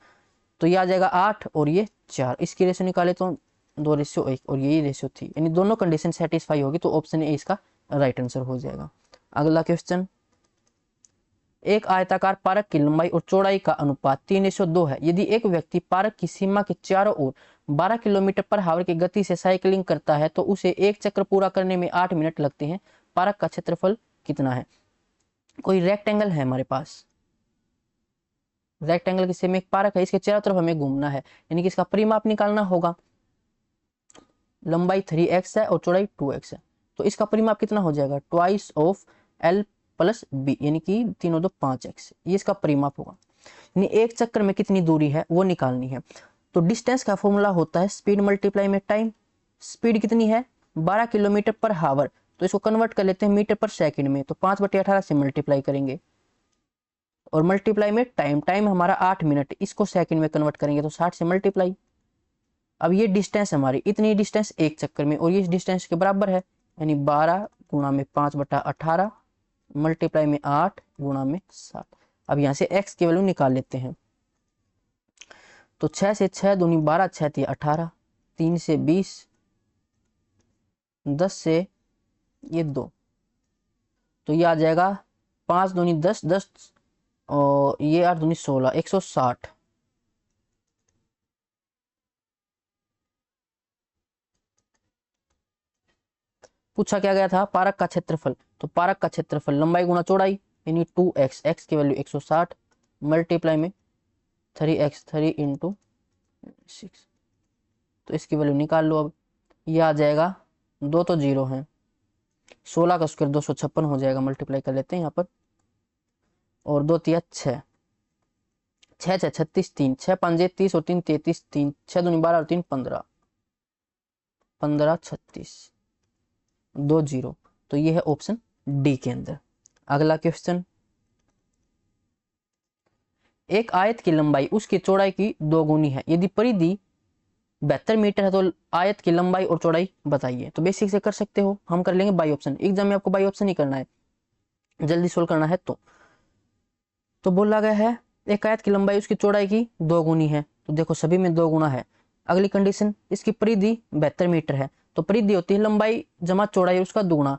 तो ये आ जाएगा 8 और ये 4, इसकी रेशियो निकाले तो 2:1 और यही रेशियो थी, यानी दोनों कंडीशन सेटिस्फाई होगी, तो ऑप्शन ए इसका राइट आंसर हो जाएगा। अगला क्वेश्चन, एक आयताकार पार्क की लंबाई और चौड़ाई का अनुपात 3:2 है। यदि एक व्यक्ति पार्क की सीमा के चारों ओर 12 किलोमीटर पर आवर की गति से साइकिलिंग करता है तो उसे एक चक्र पूरा करने में 8 मिनट लगते हैं। पार्क का क्षेत्रफल कितना है? कोई रेक्टेंगल है हमारे पास, रेक्टेंगल के सेम एक पार्क है, इसके चारों तरफ हमें घूमना है, यानी कि इसका परिमाप निकालना होगा। लंबाई 3x है और चौड़ाई 2x है, तो इसका परिमाप कितना हो जाएगा, twice of l plus B, यानी कि 3 और 2 5x, ये इसका परिमाप होगा। यानी एक चक्कर में कितनी दूरी है वो निकालनी है। तो डिस्टेंस का फॉर्मूला होता है स्पीड मल्टीप्लाई में टाइम। स्पीड कितनी है, 12 किलोमीटर पर हावर, तो इसको कन्वर्ट कर लेते हैं मीटर पर सेकंड में, तो 5/18 से मल्टीप्लाई करेंगे और मल्टीप्लाई में टाइम, टाइम हमारा 8 मिनट, इसको सेकंड में कन्वर्ट करेंगे तो 60 से मल्टीप्लाई। अब ये डिस्टेंस हमारी, इतनी डिस्टेंस एक चक्कर में, और ये डिस्टेंस के बराबर है, यानी 12 गुणा में 5/18 मल्टीप्लाई में 8 गुणा में 7। अब यहाँ से x की वैल्यू निकाल लेते हैं, तो 6 से 6 दूनी 12, 6 तिया 18, 3 से 20, 10 से ये 2, तो ये आ जाएगा 5 दूनी 10, 10 और ये 8 दूनी 16, 160। पूछा क्या गया था, पार्क का क्षेत्रफल, तो पार्क का क्षेत्रफल लंबाई गुना चौड़ाई, यानी 2x, x की वैल्यू 160 मल्टीप्लाई में 3x, 3 इंटू 6, तो इसकी वैल्यू निकाल लो। अब ये आ जाएगा, 2 तो 0 है, 16 का स्क्वायर 256 हो जाएगा, मल्टीप्लाई कर लेते हैं यहाँ पर, और 2 तिया 6, 6 6 36, 3 6 5 30 और 3 33, 3 6 दूनी 12 और 3 15, 15 36, 2 0, तो ये है ऑप्शन डी के अंदर। अगला क्वेश्चन, एक आयत की लंबाई उसकी चौड़ाई की 2 गुनी है। यदि परिधि 72 मीटर है तो आयत की लंबाई और चौड़ाई बताइए। तो बेसिक से कर सकते हो, हम कर लेंगे बाई ऑप्शन, एग्जाम में आपको बाई ऑप्शन ही करना है, जल्दी सोल्व करना है। तो बोला गया है एक आयत की लंबाई उसकी चौड़ाई की 2 गुनी है, तो देखो सभी में 2 गुना है। अगली कंडीशन, इसकी परिधि 72 मीटर है, तो परिधि होती है लंबाई जमा चौड़ाई उसका दुगुना,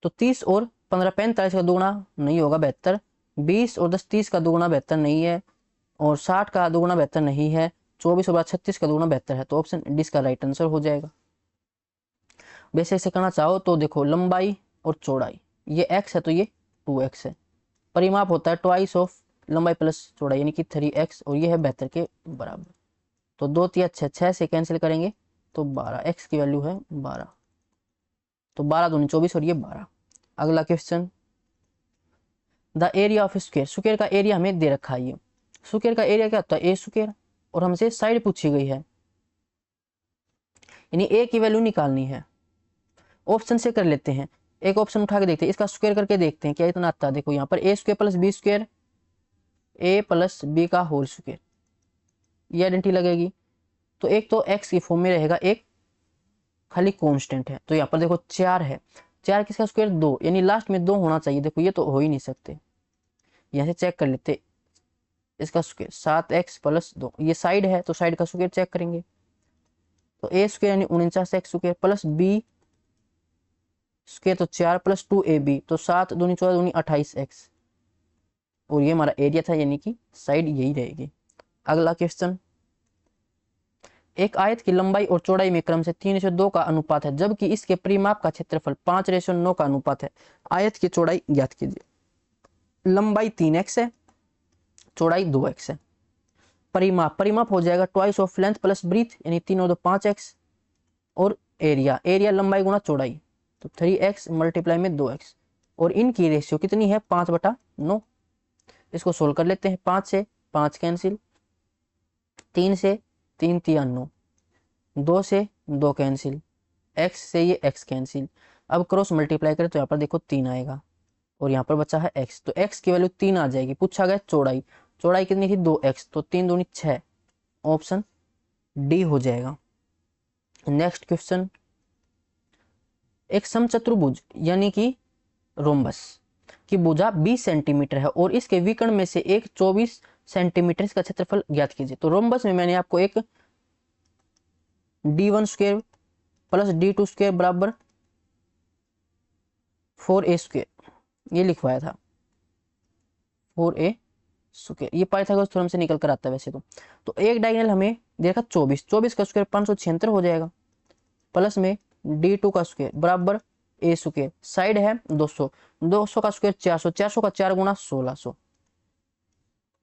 तो 30 और 15 45 का दुगुना नहीं होगा 72, 20 और 10 30 का दुगुना 72 नहीं है, और 60 का दुगुना 72 नहीं है, 24 और 36 का दुगुना 72 है, तो ऑप्शन डी का राइट आंसर हो जाएगा। वैसे ऐसे करना चाहो तो देखो लंबाई और चौड़ाई, ये x है तो ये 2x है, परिमाप होता है ट्वाइस ऑफ लंबाई प्लस चौड़ाई, यानी कि 3x, और ये है 72 के बराबर, तो 2 तिया 6, 6 से कैंसिल करेंगे तो 12, x की वैल्यू है 12, तो 12 दूनी 24 और ये 12। अगला question, the area of square, square का एरिया हमें दे रखा है, ये स्क्वायर का एरिया क्या होता है, ए स्क्वायर, और हमसे साइड पूछी गई है, यानी ए की वैल्यू निकालनी है। ऑप्शन से कर लेते हैं, एक ऑप्शन उठा के देखते हैं, इसका स्क्वायर करके देखते हैं क्या इतना आता है। देखो यहाँ पर ए स्क्वायर प्लस बी स्क्वायर, ए प्लस बी का होल स्क्वायर, ये आइडेंटिटी लगेगी। तो एक तो एक्स की फॉर्म में रहेगा, एक खाली कांस्टेंट है, तो यहाँ पर देखो 4 है, 4 किसका स्क्वायर 2, यानी लास्ट में 2 होना चाहिए। देखो ये तो हो ही नहीं सकते, यहाँ से चेक कर लेते, इसका स्क्वायर 7x प्लस 2, ये साइड है तो साइड का स्क्वायर चेक करेंगे, तो ए स्क्वायर यानी 49x square plus B square, तो 4 प्लस 2ab, तो 7 दूनी 14 दूनी 28x, और ये हमारा एरिया था, यानी कि साइड यही रहेगी। अगला क्वेश्चन, एक आयत की लंबाई और चौड़ाई में क्रम से 3:2 का अनुपात है, जबकि इसके परिमाप का क्षेत्रफल 5:9 का अनुपात है। आयत की चौड़ाई ज्ञात कीजिए। लंबाई 3x है, चौड़ाई 2x है। परिमाप, परिमाप हो जाएगा twice of length plus breadth, यानी 3 और 2 5x, और एरिया, एरिया लंबाई गुना चौड़ाई, तो 3x मल्टीप्लाई में 2x, और इनकी रेशियो कितनी है 5/9। इसको सोल्व कर लेते हैं, 5 से 5 कैंसिल, 3 से 3 तिया 9, 2 से 2 कैंसिल, x से ये x कैंसिल, अब क्रॉस मल्टीप्लाई करें तो यहाँ पर देखो 3 आएगा और यहाँ पर बचा है x, तो x की वैल्यू 3 आ जाएगी। पूछा गया चौड़ाई, चौड़ाई कितनी थी 2x, तो 3 दूनी 6, ऑप्शन डी हो जाएगा। नेक्स्ट क्वेश्चन, एक समचतुर्भुज यानी कि रोम्बस की भुजा 20 सेंटीमीटर है और इसके विकर्ण में से एक 24 सेंटीमीटर इसका क्षेत्रफल ज्ञात कीजिए। तो रोम्बस में मैंने आपको एक d1 square plus d2 square बराबर 4a स्क्वायर ये लिखवाया था, 4a स्क्वायर, ये पाइथागोरस थ्योरम से निकल कर आता है वैसे तो एक डायगोनल हमें देखा 24, 24 का स्क्वायर 576 हो जाएगा, प्लस में d2 का स्क्वायर बराबर a स्क्वायर, साइड है 200, 200 का स्क्वायर 400, 400 का 4 गुना 1600,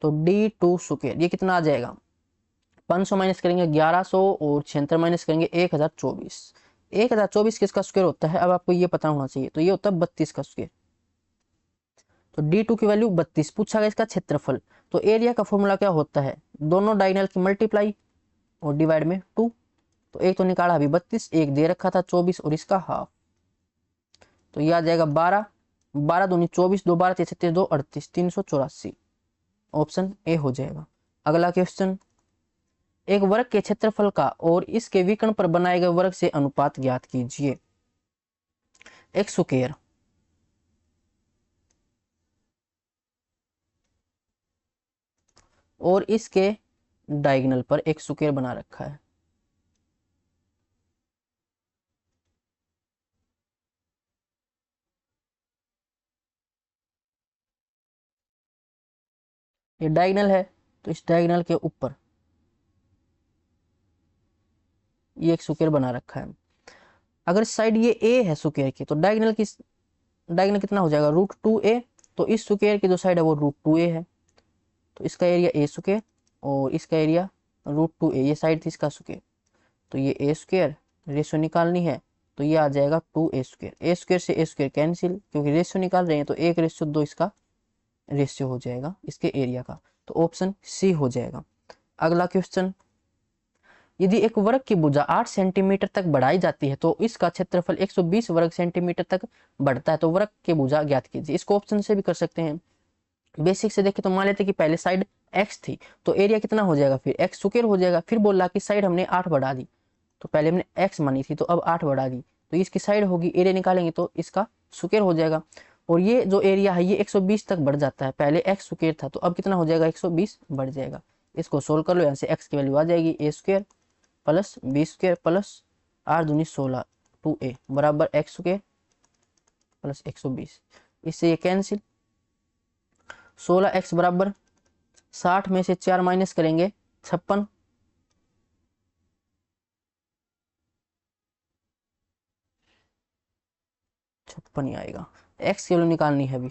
तो d2 स्क्वायर ये कितना आ जाएगा 500 माइनस करेंगे 1100 और 76 माइनस करेंगे 1024, 1024 किसका स्क्वायर होता है, अब आपको ये पता होना चाहिए, तो ये होता है 32 का स्क्वायर, तो d2 की वैल्यू 32। पूछा गया इसका क्षेत्रफल, तो एरिया का फॉर्मूला क्या होता है, दोनों डायगोनल की मल्टीप्लाई और डिवाइड में 2, तो एक तो निकाला अभी 32, एक दे रखा था 24 और इसका हाफ, तो ये आ जाएगा 12, 12 दूनी 24, 2 12 36 2 38, 384, ऑप्शन ए हो जाएगा। अगला क्वेश्चन, एक वर्ग के क्षेत्रफल का और इसके विकर्ण पर बनाए गए वर्ग से अनुपात ज्ञात कीजिए। एक स्क्वायर और इसके डायगोनल पर एक स्क्वायर बना रखा है, ये डायगोनल है तो इस डायगोनल के ऊपर ये एक स्क्वायर बना रखा है। अगर साइड ये ए है स्क्वायर की तो डायगोनल कितना हो जाएगा √2a, तो इस स्क्वायर की जो साइड है वो √2a है, तो इसका एरिया ए स्क्वायर और इसका एरिया √2a, ये साइड थी इसका स्क्वायर, तो ये ए स्क्वायर, रेशियो निकालनी है तो ये आ जाएगा 2a स्क्वायर, ए स्क्वायर से ए स्क्वायर कैंसिल, क्योंकि रेशियो निकाल रहे हैं तो 1:2 इसका रेशियो हो जाएगा इसके एरिया का, तो ऑप्शन सी हो जाएगा। अगला क्वेश्चन, यदि एक वर्ग की भुजा 8 सेंटीमीटर तक बढ़ाई जाती है तो इसका क्षेत्रफल 120 वर्ग सेंटीमीटर तक बढ़ता है, तो वर्ग की भुजा ज्ञात कीजिए। इसको ऑप्शन से भी कर सकते हैं, बेसिक से देखें तो मान लेते कि पहले साइड x थी तो एरिया कितना हो जाएगा फिर x स्क्वायर हो जाएगा, फिर बोल रहा कि साइड हमने 8 बढ़ा दी, तो पहले हमने x मानी थी तो अब 8 बढ़ा दी, तो इसकी साइड होगी, एरिया निकालेंगे तो इसका स्क्वायर हो जाएगा, और ये जो एरिया है ये 120 तक बढ़ जाता है, पहले x स्क्वायर था तो अब कितना हो जाएगा 120 बढ़ जाएगा। इसको सोल्व कर लो, यहाँ से x की वैल्यू आ जाएगी a square plus B square plus 8 दूनी 16 2a बराबर x स्क्वायर प्लस 120, इससे ये कैंसिल, 16x बराबर 60 में से 4 माइनस करेंगे 56, ही आएगा, x की वैल्यू निकालनी है अभी,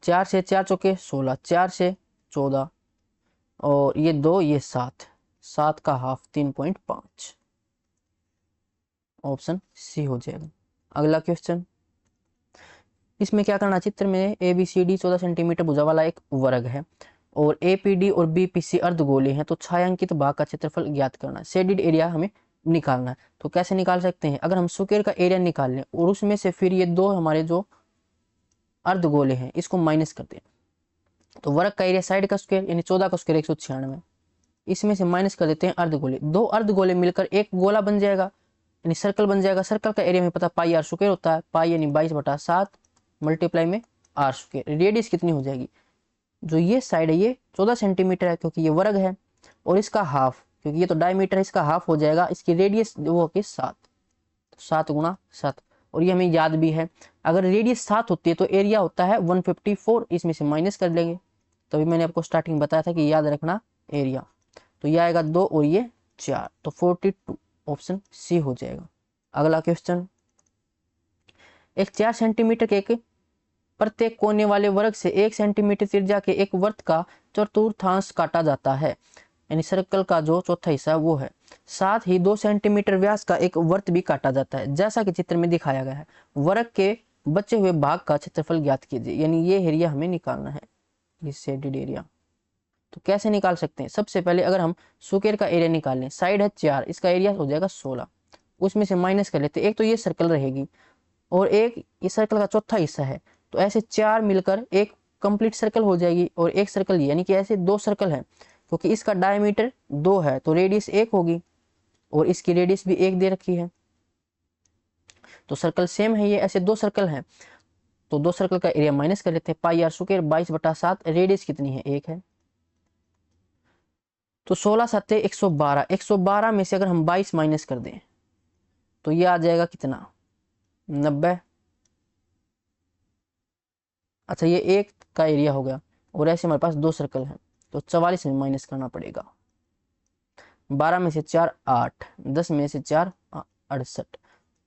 4 से 4 चौके 16, 4 से 14 और ये 2 ये 7, 7 का हाफ 3.5, ऑप्शन सी हो जाएगा। अगला क्वेश्चन, इसमें क्या करना, चित्र में ABCD 14 सेंटीमीटर भुजा वाला एक वर्ग है और APD और BPC अर्धगोले हैं, तो छायांकित भाग का क्षेत्रफल ज्ञात करना, शेडेड एरिया हमें निकालना है। तो कैसे निकाल सकते हैं, अगर हम स्क्वायर का एरिया निकाल लें और उसमें से फिर ये दो हमारे जो अर्धगोले हैं इसको माइनस कर दें, तो वर्ग का एरिया साइड का स्क्वायर यानी 14 का स्क्वायर 196, इसमें से माइनस कर देते हैं अर्धगोले, दो अर्धगोले मिलकर एक गोला बन जाएगा यानी सर्कल बन जाएगा। सर्कल का एरिया में पता पाई आर स्क्वायर होता है, पाई यानी 22/7 मल्टीप्लाई में आर स्क्वायर, रेडियस कितनी हो जाएगी, जो ये साइड है ये 14 सेंटीमीटर है क्योंकि ये वर्ग है, और इसका हाफ क्योंकि ये तो डायमीटर है इसका हाफ हो जाएगा, इसकी रेडियस वो होगी 7, 7 गुना 7, और ये हमें याद भी है अगर रेडियस 7 होती है तो एरिया होता है 154, इसमें से माइनस कर लेंगे, तभी मैंने आपको स्टार्टिंग बताया था कि याद रखना एरिया, तो ये आएगा 2 और ये 4, तो 42, ऑप्शन सी हो जाएगा। अगला क्वेश्चन, एक 4 सेंटीमीटर के एक प्रत्येक कोने वाले वर्ग से 1 सेंटीमीटर त्रिज्या के एक वृत्त का चतुर्थांश काटा जाता है, यानी सर्कल का जो चौथा हिस्सा वो है, साथ ही 2 सेंटीमीटर व्यास का एक वृत्त भी काटा जाता है जैसा कि चित्र में दिखाया गया है। वर्ग के बचे हुए भाग का क्षेत्रफल ज्ञात कीजिए, यानी ये एरिया हमें निकालना है, ये शेडेड एरिया। तो कैसे निकाल सकते हैं, सबसे पहले अगर हम स्क्वायर का एरिया निकाल लें, साइड है 4, इसका एरिया हो जाएगा 16, उसमें से माइनस कर लेते हैं। एक तो ये सर्कल रहेगी और एक इस सर्कल का चौथा हिस्सा है, तो ऐसे 4 मिलकर एक कंप्लीट सर्कल हो जाएगी और एक सर्कल, यानी कि ऐसे 2 सर्कल है, क्योंकि इसका डायमीटर 2 है तो रेडियस 1 होगी और इसकी रेडियस भी 1 दे रखी है, तो सर्कल सेम है ये, ऐसे 2 सर्कल हैं। तो 2 सर्कल का एरिया माइनस कर लेते हैं, पाई आर स्क्वायर 22/7, रेडियस कितनी है 1 है, तो 16 7 112, 112 में से अगर हम 22 माइनस कर दें तो ये आ जाएगा कितना 90। अच्छा ये 1 का एरिया हो गया और ऐसे हमारे पास 2 सर्कल हैं, तो 44 में माइनस करना पड़ेगा, 12 में से 4 8, 10 में से 4 68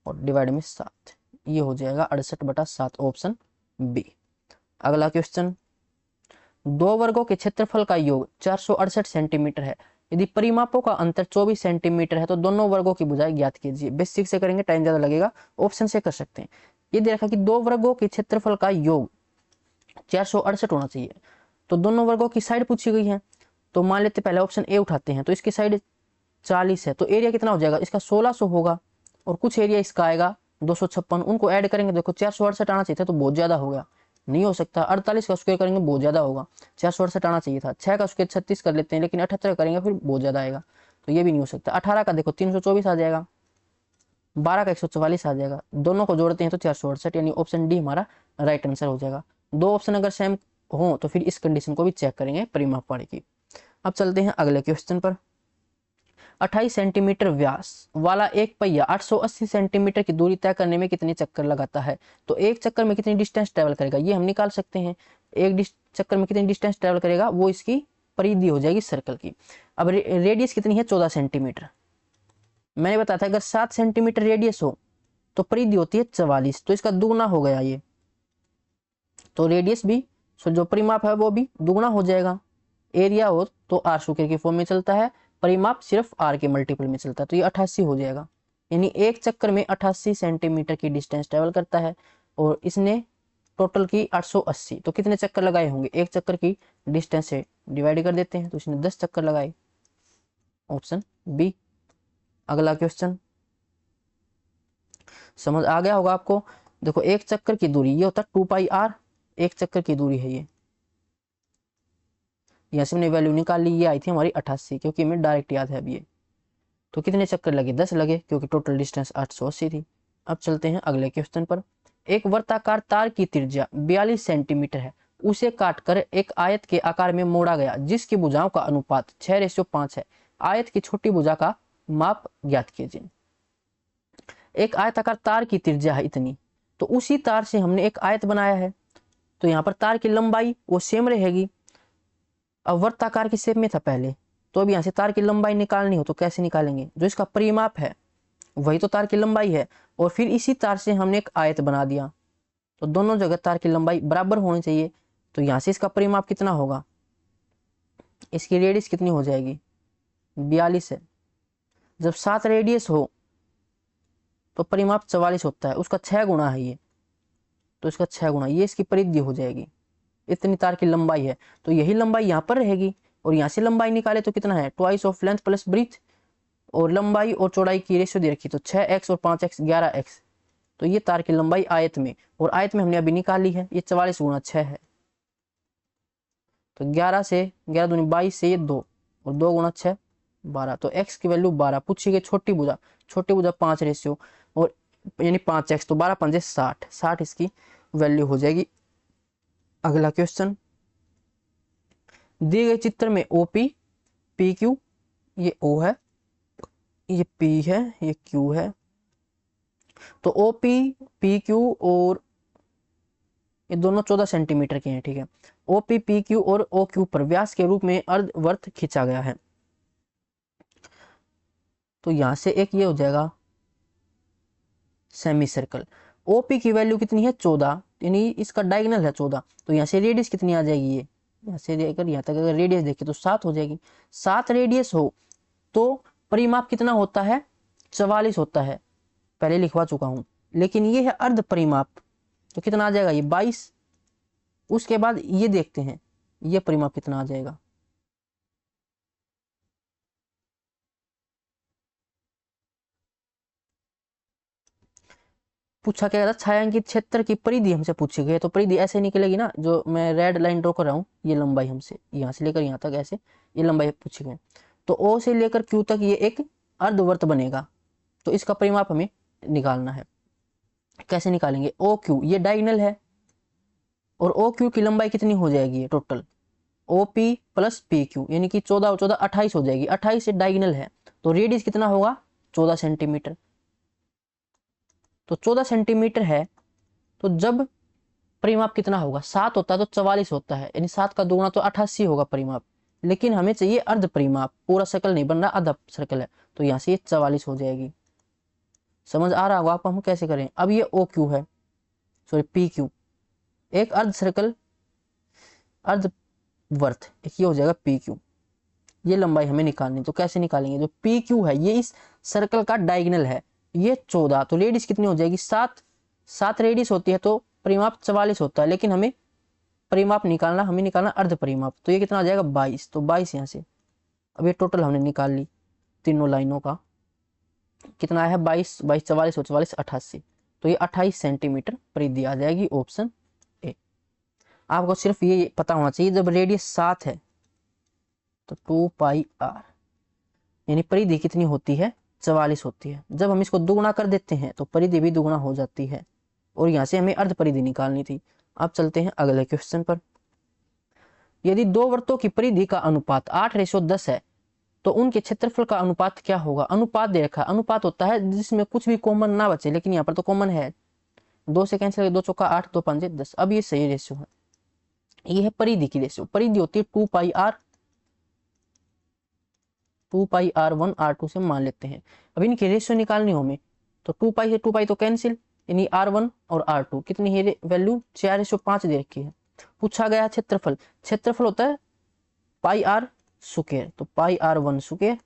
और डिवाइड में 7, ये हो जाएगा 68/7, ऑप्शन बी। अगला क्वेश्चन, 2 वर्गों के क्षेत्रफल का योग 468 सेंटीमीटर है, यदि परिमापों का अंतर 24 सेंटीमीटर है तो दोनों वर्गों की भुजाएं ज्ञात कीजिए। बेसिक से करेंगे, टाइम ज्यादा लगेगा, ऑप्शन से कर सकते हैं। ये दे रखा कि 2 वर्गों के क्षेत्रफल का योग 468 होना चाहिए, तो दोनों वर्गों की साइड पूछी गई है, तो मान लेते पहले ऑप्शन ए उठाते हैं, तो इसकी साइड 40 है, तो एरिया कितना हो जाएगा इसका 1600 होगा और कुछ एरिया इसका आएगा 256, उनको ऐड करेंगे, देखो 468 आना चाहिए था तो बहुत ज्यादा हो गया, नहीं हो सकता। 48 का स्क्वायर करेंगे बहुत ज्यादा होगा, 468 आना चाहिए था। 6 का स्क्वायर 36 कर लेते हैं, लेकिन 78 करेंगे फिर बहुत ज्यादा आएगा, तो ये भी नहीं हो सकता। 18 का देखो 324 आ जाएगा, 12 का 144 आ जाएगा, दोनों को जोड़ते हैं तो 468, यानी ऑप्शन डी हमारा राइट आंसर हो जाएगा। 2 ऑप्शन अगर सेम हो तो फिर इस कंडीशन को भी चेक करेंगे परिमाप वाले की। अब चलते हैं अगले क्वेश्चन पर। 28 सेंटीमीटर व्यास वाला एक पहिया 880 सेंटीमीटर की दूरी तय करने में कितने चक्कर लगाता है, तो एक चक्कर में कितनी डिस्टेंस ट्रेवल करेगा ये हम निकाल सकते हैं। एक चक्कर में कितनी डिस्टेंस ट्रेवल करेगा वो इसकी परिधि हो जाएगी सर्कल की। अब रेडियस कितनी है 14 सेंटीमीटर, मैंने बताया था अगर 7 सेंटीमीटर रेडियस हो तो परिधि होती है 44, तो इसका दुगुना हो गया ये, तो रेडियस भी जो परिमाप है वो भी दुगुना हो जाएगा। एरिया हो तो आर स्क्वायर की फॉर्म में चलता है, परिमाप सिर्फ आर के मल्टीपल में चलता है, तो ये 88 हो जाएगा, यानी एक चक्कर में 88 सेंटीमीटर की डिस्टेंस ट्रेवल करता है और इसने टोटल की 880, तो कितने चक्कर लगाए होंगे, एक चक्कर की डिस्टेंस से डिवाइड कर देते हैं, तो इसने 10 चक्कर लगाए, ऑप्शन बी। अगला क्वेश्चन समझ आ गया होगा आपको। देखो एक चक्कर की दूरी ये होता है 2πr, एक चक्कर की दूरी है ये, यहाँ से हमने वैल्यू निकाल ली, ये आई थी हमारी 88, क्योंकि हमें डायरेक्ट याद है अभी ये। तो कितने चक्कर लगे 10 लगे, क्योंकि टोटल डिस्टेंस 880 थी। अब चलते हैं अगले क्वेश्चन पर। एक वर्ताकार तार की त्रिज्या 42 सेंटीमीटर है, उसे काटकर एक आयत के आकार में मोड़ा गया जिसकी भुजाओं का अनुपात 6:5 है, आयत की छोटी भुजा का माप ज्ञात कीजिए। एक आयताकार तार की त्रिज्या है इतनी, तो उसी तार से हमने एक आयत बनाया है, तो यहाँ पर तार की लंबाई वो सेम रहेगी। अब वर्ताकार की शेप में था पहले, तो अब यहाँ से तार की लंबाई निकालनी हो तो कैसे निकालेंगे, जो इसका परिमाप है वही तो तार की लंबाई है, और फिर इसी तार से हमने एक आयत बना दिया, तो दोनों जगह तार की लंबाई बराबर होनी चाहिए, तो यहाँ से इसका परिमाप कितना होगा, इसकी रेडियस कितनी हो जाएगी 42 है। जब 7 रेडियस हो तो परिमाप 44 होता है, उसका 6 गुना है ये, तो इसका 6 गुना, ये इसकी परिधि हो जाएगी, इतनी तार की लंबाई है, तो यही लंबाई यहाँ पर रहेगी, और यहाँ से लंबाई निकाले तो कितना है twice of length plus breadth, और लंबाई और चौड़ाई की रेशियो दे रखी, तो 6x और 5x 11x, तो ये तार की लंबाई आयत में, और आयत में हमने अभी निकाल ली है, ये 44 गुना 6 है, तो 11 से 11 दूनी 22 से ये 2 और 2 गुना 6 12, तो x की वैल्यू 12 पूछी गई। छोटी भुजा 5 रेशियो, और यानी 5x, तो 12 5 60, 60 इसकी वैल्यू हो जाएगी। अगला क्वेश्चन, दिए गए चित्र में OP PQ, ये O है, ये P है, ये Q है, तो OP PQ और ये दोनों 14 सेंटीमीटर के हैं, ठीक है। OP PQ और OQ पर व्यास के रूप में अर्धवृत्त खींचा गया है, तो यहां से एक ये हो जाएगा सेमी सर्कल। OP की वैल्यू कितनी है 14, यानी इसका डायगोनल है 14, तो यहाँ से रेडियस कितनी आ जाएगी, ये यहाँ से लेकर यहाँ तक अगर रेडियस देखें तो 7 हो जाएगी। 7 रेडियस हो तो परिमाप कितना होता है 44 होता है, पहले लिखवा चुका हूं, लेकिन ये है अर्ध परिमाप, तो कितना आ जाएगा ये 22। उसके बाद ये देखते हैं ये परिमाप कितना आ जाएगा, पूछा क्या था, छायांकित क्षेत्र की परिधि हमसे पूछी गई है, तो परिधि ऐसे निकलेगी ना, जो मैं रेड लाइन ड्रॉ कर रहा हूँ, ये लंबाई हमसे यहाँ से लेकर यहाँ तक ऐसे ये लंबाई पूछी गई। तो ओ से लेकर क्यू तक ये एक अर्धवृत्त बनेगा, तो इसका परिमाप हमें निकालना है। कैसे निकालेंगे, ओ क्यू ये डायगोनल है, और ओ क्यू की लंबाई कितनी हो जाएगी ये total, O P plus P Q, यानी कि 14 और 14 28 हो जाएगी। 28 से डायगोनल है, तो रेडियस कितना होगा 14 सेंटीमीटर। तो 14 सेंटीमीटर है, तो जब परिमाप कितना होगा, 7 होता है तो 44 होता है, यानी 7 का दुगुना तो 88 होगा परिमाप। लेकिन हमें चाहिए अर्ध परिमाप, पूरा सर्कल नहीं बन रहा, आधा सर्कल है, तो यहाँ से ये 44 हो जाएगी। समझ आ रहा होगा आपको हम कैसे करें। अब ये ओ क्यू है, सॉरी पी क्यू, एक अर्ध सर्कल अर्ध वर्थ, एक ये हो जाएगा पी क्यू। ये लंबाई हमें निकालनी, तो कैसे निकालेंगे, जो पी क्यू है ये इस सर्कल का डायगोनल है, ये 14, तो रेडियस कितनी हो जाएगी 7 रेडियस होती है, तो परिमाप 44 होता है, लेकिन हमें परिमाप निकालना, हमें निकालना अर्ध परिमाप, तो ये कितना आ जाएगा 22, तो 22 यहाँ से। अब ये टोटल हमने निकाल ली तीनों लाइनों का, कितना है 22 22 44 और 44 88, तो ये 28 सेंटीमीटर परिधि आ जाएगी, ऑप्शन ए। आपको सिर्फ ये पता होना चाहिए, जब रेडियस 7 है तो 2 पाई आर, यानी परिधि कितनी होती है 44 होती है। जब हम इसको दुगुना कर देते हैं तो परिधि भी दुगुना हो जाती है, और यहाँ से हमें अर्ध परिधि निकालनी थी। अब चलते हैं अगले क्वेश्चन पर। यदि दो वृत्तों की परिधि का अनुपात 8:10 है, तो उनके क्षेत्रफल का अनुपात क्या होगा। अनुपात दे रखा है, अनुपात होता है जिसमें कुछ भी कॉमन ना बचे, लेकिन यहाँ पर तो कॉमन है, 2 से कैंसिल, 2 चौका 8, 2 5 10। अब ये सही रेशियो है, ये है परिधि की रेशियो। परिधि होती है 2 पाई आर, 2 पाई R1 R2 से मान लेते हैं। अब इनकी रेशियो निकालनी हो हमें, तो 2 पाई से 2 पाई तो कैंसिल, यानी R1 और R2 कितनी है वैल्यू 4:5 दे रखी है। पूछा गया क्षेत्रफल, क्षेत्रफल होता है पाई आर स्क्वायर, तो पाई R1 square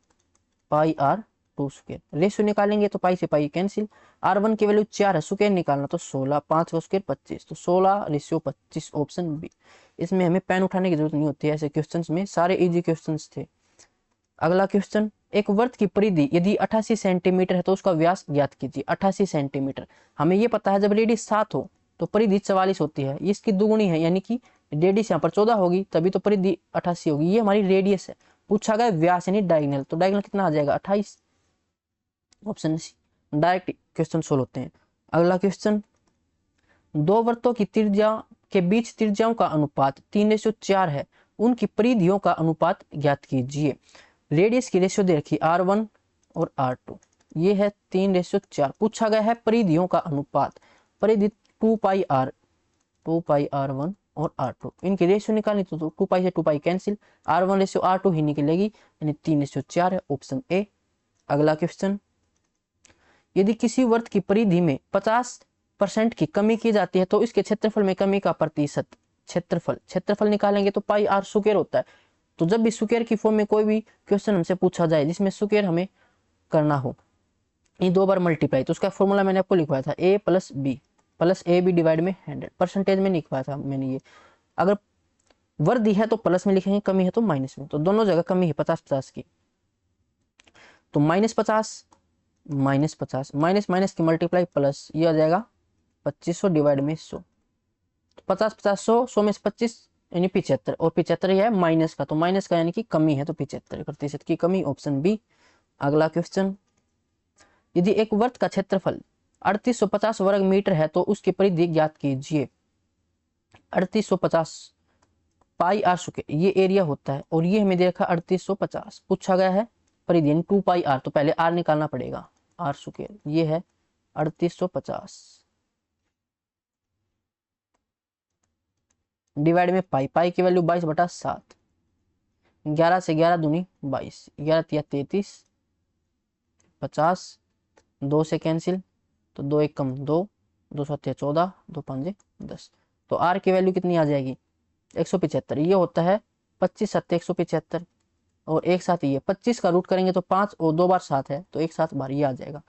pi R2 square. Ratio निकालेंगे तो पाई से पाई कैंसिल, R1 की वैल्यू 4 है, स्क्वायर निकालना तो 16, 5 का स्क्वायर 25, तो 16:25 ऑप्शन बी। इसमें हमें पेन उठाने की जरूरत नहीं होती है, ऐसे क्वेश्चंस में सारे इजी क्वेश्चंस थे। अगला क्वेश्चन, एक वृत्त की परिधि यदि 88 सेंटीमीटर है तो उसका व्यास ज्ञात कीजिए। 88 सेंटीमीटर, हमें यह पता है जब रेडियस 7 हो तो परिधि 44 होती है, इसकी दुगुनी है, यानी कि रेडियस यहाँ पर 14 होगी, तभी तो परिधि 88 होगी। ये हमारी रेडियस है। पूछा गया व्यास यानी डायगोनल, तो डायगोनल कितना आ जाएगा 28, option C. Direct question solve होते हैं। अगला क्वेश्चन, दो वृत्तों की त्रिज्या के बीच त्रिज्याओं का अनुपात 3:4 है, उनकी परिधियों का अनुपात ज्ञात कीजिए। रेडियस की रेशियो दे रखी R1 और R2, ये है 3:4। पूछा गया है परिधियों का अनुपात, परिधि 2 पाई R1 और R2, इनकी रेशियो निकालनी तो 2 पाई से 2 pi cancel, R1 ratio R2 ही निकलेगी, यानी 3:4 है, ऑप्शन ए। अगला क्वेश्चन, यदि किसी वृत्त की परिधि में 50% की कमी की जाती है तो इसके क्षेत्रफल में कमी का प्रतिशत। क्षेत्रफल निकालेंगे तो पाई आर स्क्वायर होता है, तो जब भी स्क्वायर की फॉर्म में कोई भी क्वेश्चन हमसे पूछा जाए जिसमें स्क्वायर हमें करना हो, ये 2 बार मल्टीप्लाई, तो उसका फॉर्मूला मैंने आपको लिखवाया था a plus B plus A B divide में 100, परसेंटेज में लिखवाया था मैंने। ये अगर वर्दी है तो प्लस में लिखेंगे, कमी है तो माइनस में, तो दोनों जगह कमी है 50-50 की, तो -50 -50 माइनस की मल्टीप्लाई प्लस, ये आ जाएगा 2500 डिवाइड में 100, तो 50-50 100 में से 25 यानी 75, और 75 है माइनस का, तो माइनस का यानी कि कमी है, तो 75% की कमी, ऑप्शन बी। अगला क्वेश्चन, यदि एक वृत्त का क्षेत्रफल 3850 वर्ग मीटर है तो उसकी परिधि ज्ञात कीजिए। 3850 पाई आर स्क्वायर ये एरिया होता है, और ये हमें दे रखा 3850। पूछा गया है परिधि 2 पाई आर, तो पहले आर निकालना पड़ेगा, आर स्क्वायर ये है 3850 डिवाइड में पाई की वैल्यू 22/7, 11 से 11 दूनी 22, 11 तिया 33, 50, 2 से कैंसिल, तो 2 1 कम 2, 2 7 14, 2 5 10, तो आर की वैल्यू कितनी आ जाएगी 175। ये होता है 25 7 175, और एक साथ ये 25 का रूट करेंगे तो 5 और 2 बार 7 है, तो एक साथ बार ये आ जाएगा।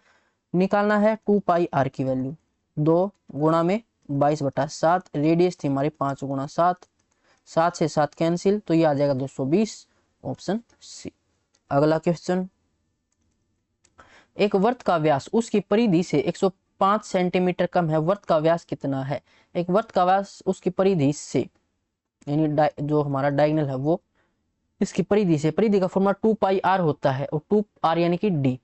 निकालना है 2 पाई आर की वैल्यू, 2 गुणा में 22/7, रेडियस थी हमारी 5 गुणा 7, 7 से 7 कैंसिल, तो ये आ जाएगा 220, ऑप्शन सी। अगला क्वेश्चन, एक वृत्त का व्यास उसकी परिधि से 105 सेंटीमीटर कम है, वर्त का व्यास कितना है? एक वर्त का व्यास उसकी परिधि से, यानी जो हमारा डायगोनल है वो इसकी परिधि से, परिधि का फॉर्मूला 2 पाई आर होता है, और 2 आर यानी कि डी,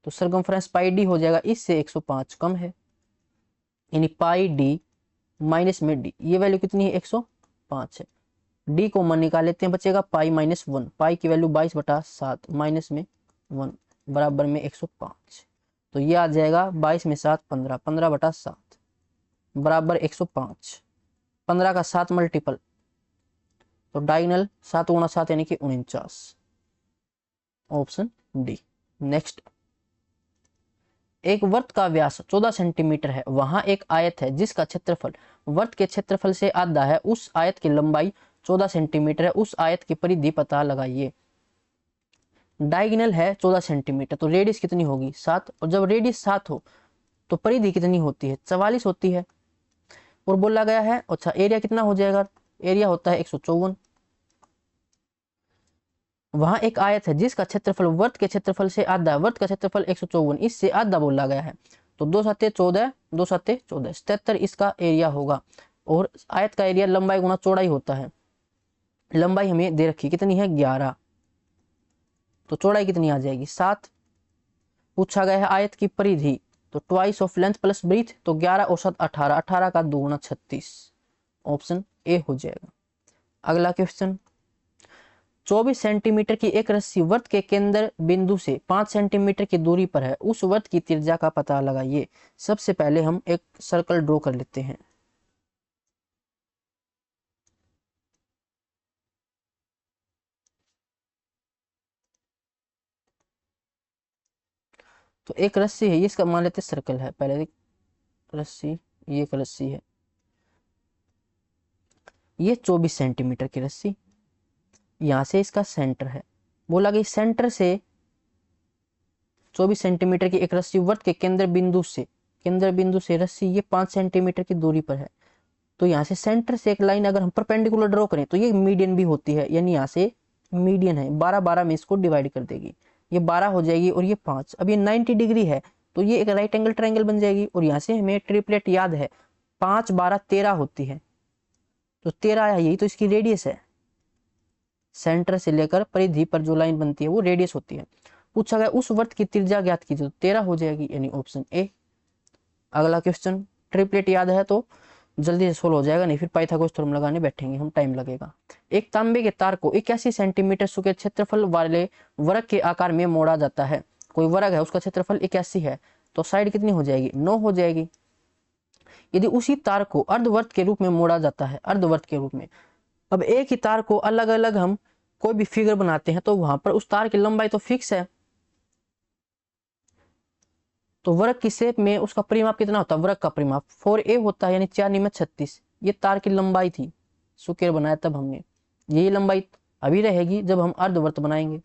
तो सरकमफ्रेंस पाई डी हो जाएगा, इससे 105 कम है, यानी पाई डी माइनस में डी, ये वैल्यू कितनी है? 105 है। डी को मन निकाल लेते हैं, बचेगा पाई माइनस 1, पाई की वैल्यू 22/7 माइनस में 1 बराबर में 105, तो ये आ जाएगा 22 में 7 15, 15/7 बराबर 105, 15 का 7 मल्टीपल, तो डायगोनल 7 गुणा 7 यानी कि 49, ऑप्शन डी। नेक्स्ट, एक वर्त का व्यास 14 सेंटीमीटर है, वहां एक आयत है जिसका क्षेत्रफल वर्त के क्षेत्रफल से आधा है, उस आयत की लंबाई 14 सेंटीमीटर है, उस आयत की परिधि पता लगाइए। डायगोनल है 14 सेंटीमीटर, तो रेडियस कितनी होगी? 7, और जब रेडियस 7 हो तो परिधि कितनी होती है? 44 होती है, और बोला गया है अच्छा एरिया कितना हो जाएगा? एरिया होता है 154। वहां एक आयत है जिसका क्षेत्रफल वर्त के क्षेत्रफल से आधा, वर्त का क्षेत्रफल 154, इससे आधा बोला गया है, तो 2 7 14, 2 7 14, 77 इसका एरिया होगा, और आयत का एरिया लंबाई गुना चौड़ाई होता है, लंबाई हमें दे रखी कितनी है? 11, तो चौड़ाई कितनी आ जाएगी? 7। पूछा गया है आयत की परिधि, तो twice of length plus breadth, तो 11 और 7 18, 18 का 2 गुना 36, ऑप्शन ए हो जाएगा। अगला क्वेश्चन, 24 सेंटीमीटर की एक रस्सी वर्त के केंद्र बिंदु से 5 सेंटीमीटर की दूरी पर है, उस वर्त की त्रिज्या का पता लगाइए। सबसे पहले हम एक सर्कल ड्रॉ कर लेते हैं। तो एक रस्सी है, ये इसका मान लेते सर्कल है, पहले रस्सी, ये एक रस्सी है, ये 24 सेंटीमीटर की रस्सी, यहां से इसका सेंटर है, बोला कि सेंटर से 24 सेंटीमीटर की एक रस्सी वर्त के केंद्र बिंदु से रस्सी ये 5 सेंटीमीटर की दूरी पर है, तो यहाँ से सेंटर से एक लाइन अगर हम परपेंडिकुलर ड्रॉ करें तो ये मीडियन भी होती है, यानी यहाँ से मीडियन है, 12 12 में इसको डिवाइड कर देगी, ये 12 हो जाएगी, और ये 5, अब ये 90 डिग्री है, तो ये एक राइट एंगल ट्रायंगल बन जाएगी, और यहाँ से हमें ट्रिपलेट याद है 5 12 13 होती है, तो 13 है, यही तो इसकी रेडियस है, सेंटर से लेकर परिधि पर जो लाइन बनती है वो रेडियस होती है। पूछा गया उस वर्त की त्रिज्या ज्ञात कीजिए, तो 13 हो जाएगी, यानी ऑप्शन ए। अगला क्वेश्चन, ट्रिपलेट याद है तो जल्दी से सोल्व हो जाएगा, नहीं फिर पाइथागोरस थ्योरम लगाने बैठेंगे हम, टाइम लगेगा। एक तांबे के तार को 81 सेंटीमीटर के क्षेत्रफल वाले वर्ग के आकार में मोड़ा जाता है, कोई वर्ग है उसका क्षेत्रफल 81 है, तो साइड कितनी हो जाएगी? 9 हो जाएगी। यदि उसी तार को अर्धवर्त के रूप में मोड़ा जाता है, अर्धवर्त के रूप में, अब एक ही तार को अलग अलग हम कोई भी फिगर बनाते हैं तो वहां पर उस तार की लंबाई तो फिक्स है, तो वर्ग की शेप में उसका परिमाप कितना होता है? वर्ग का परिमाप 4a होता है, यानी 4 9 36, ये तार की लंबाई थी, स्क्वायर बनाया तब हमने, यही लंबाई अभी रहेगी जब हम अर्धवर्त बनाएंगे,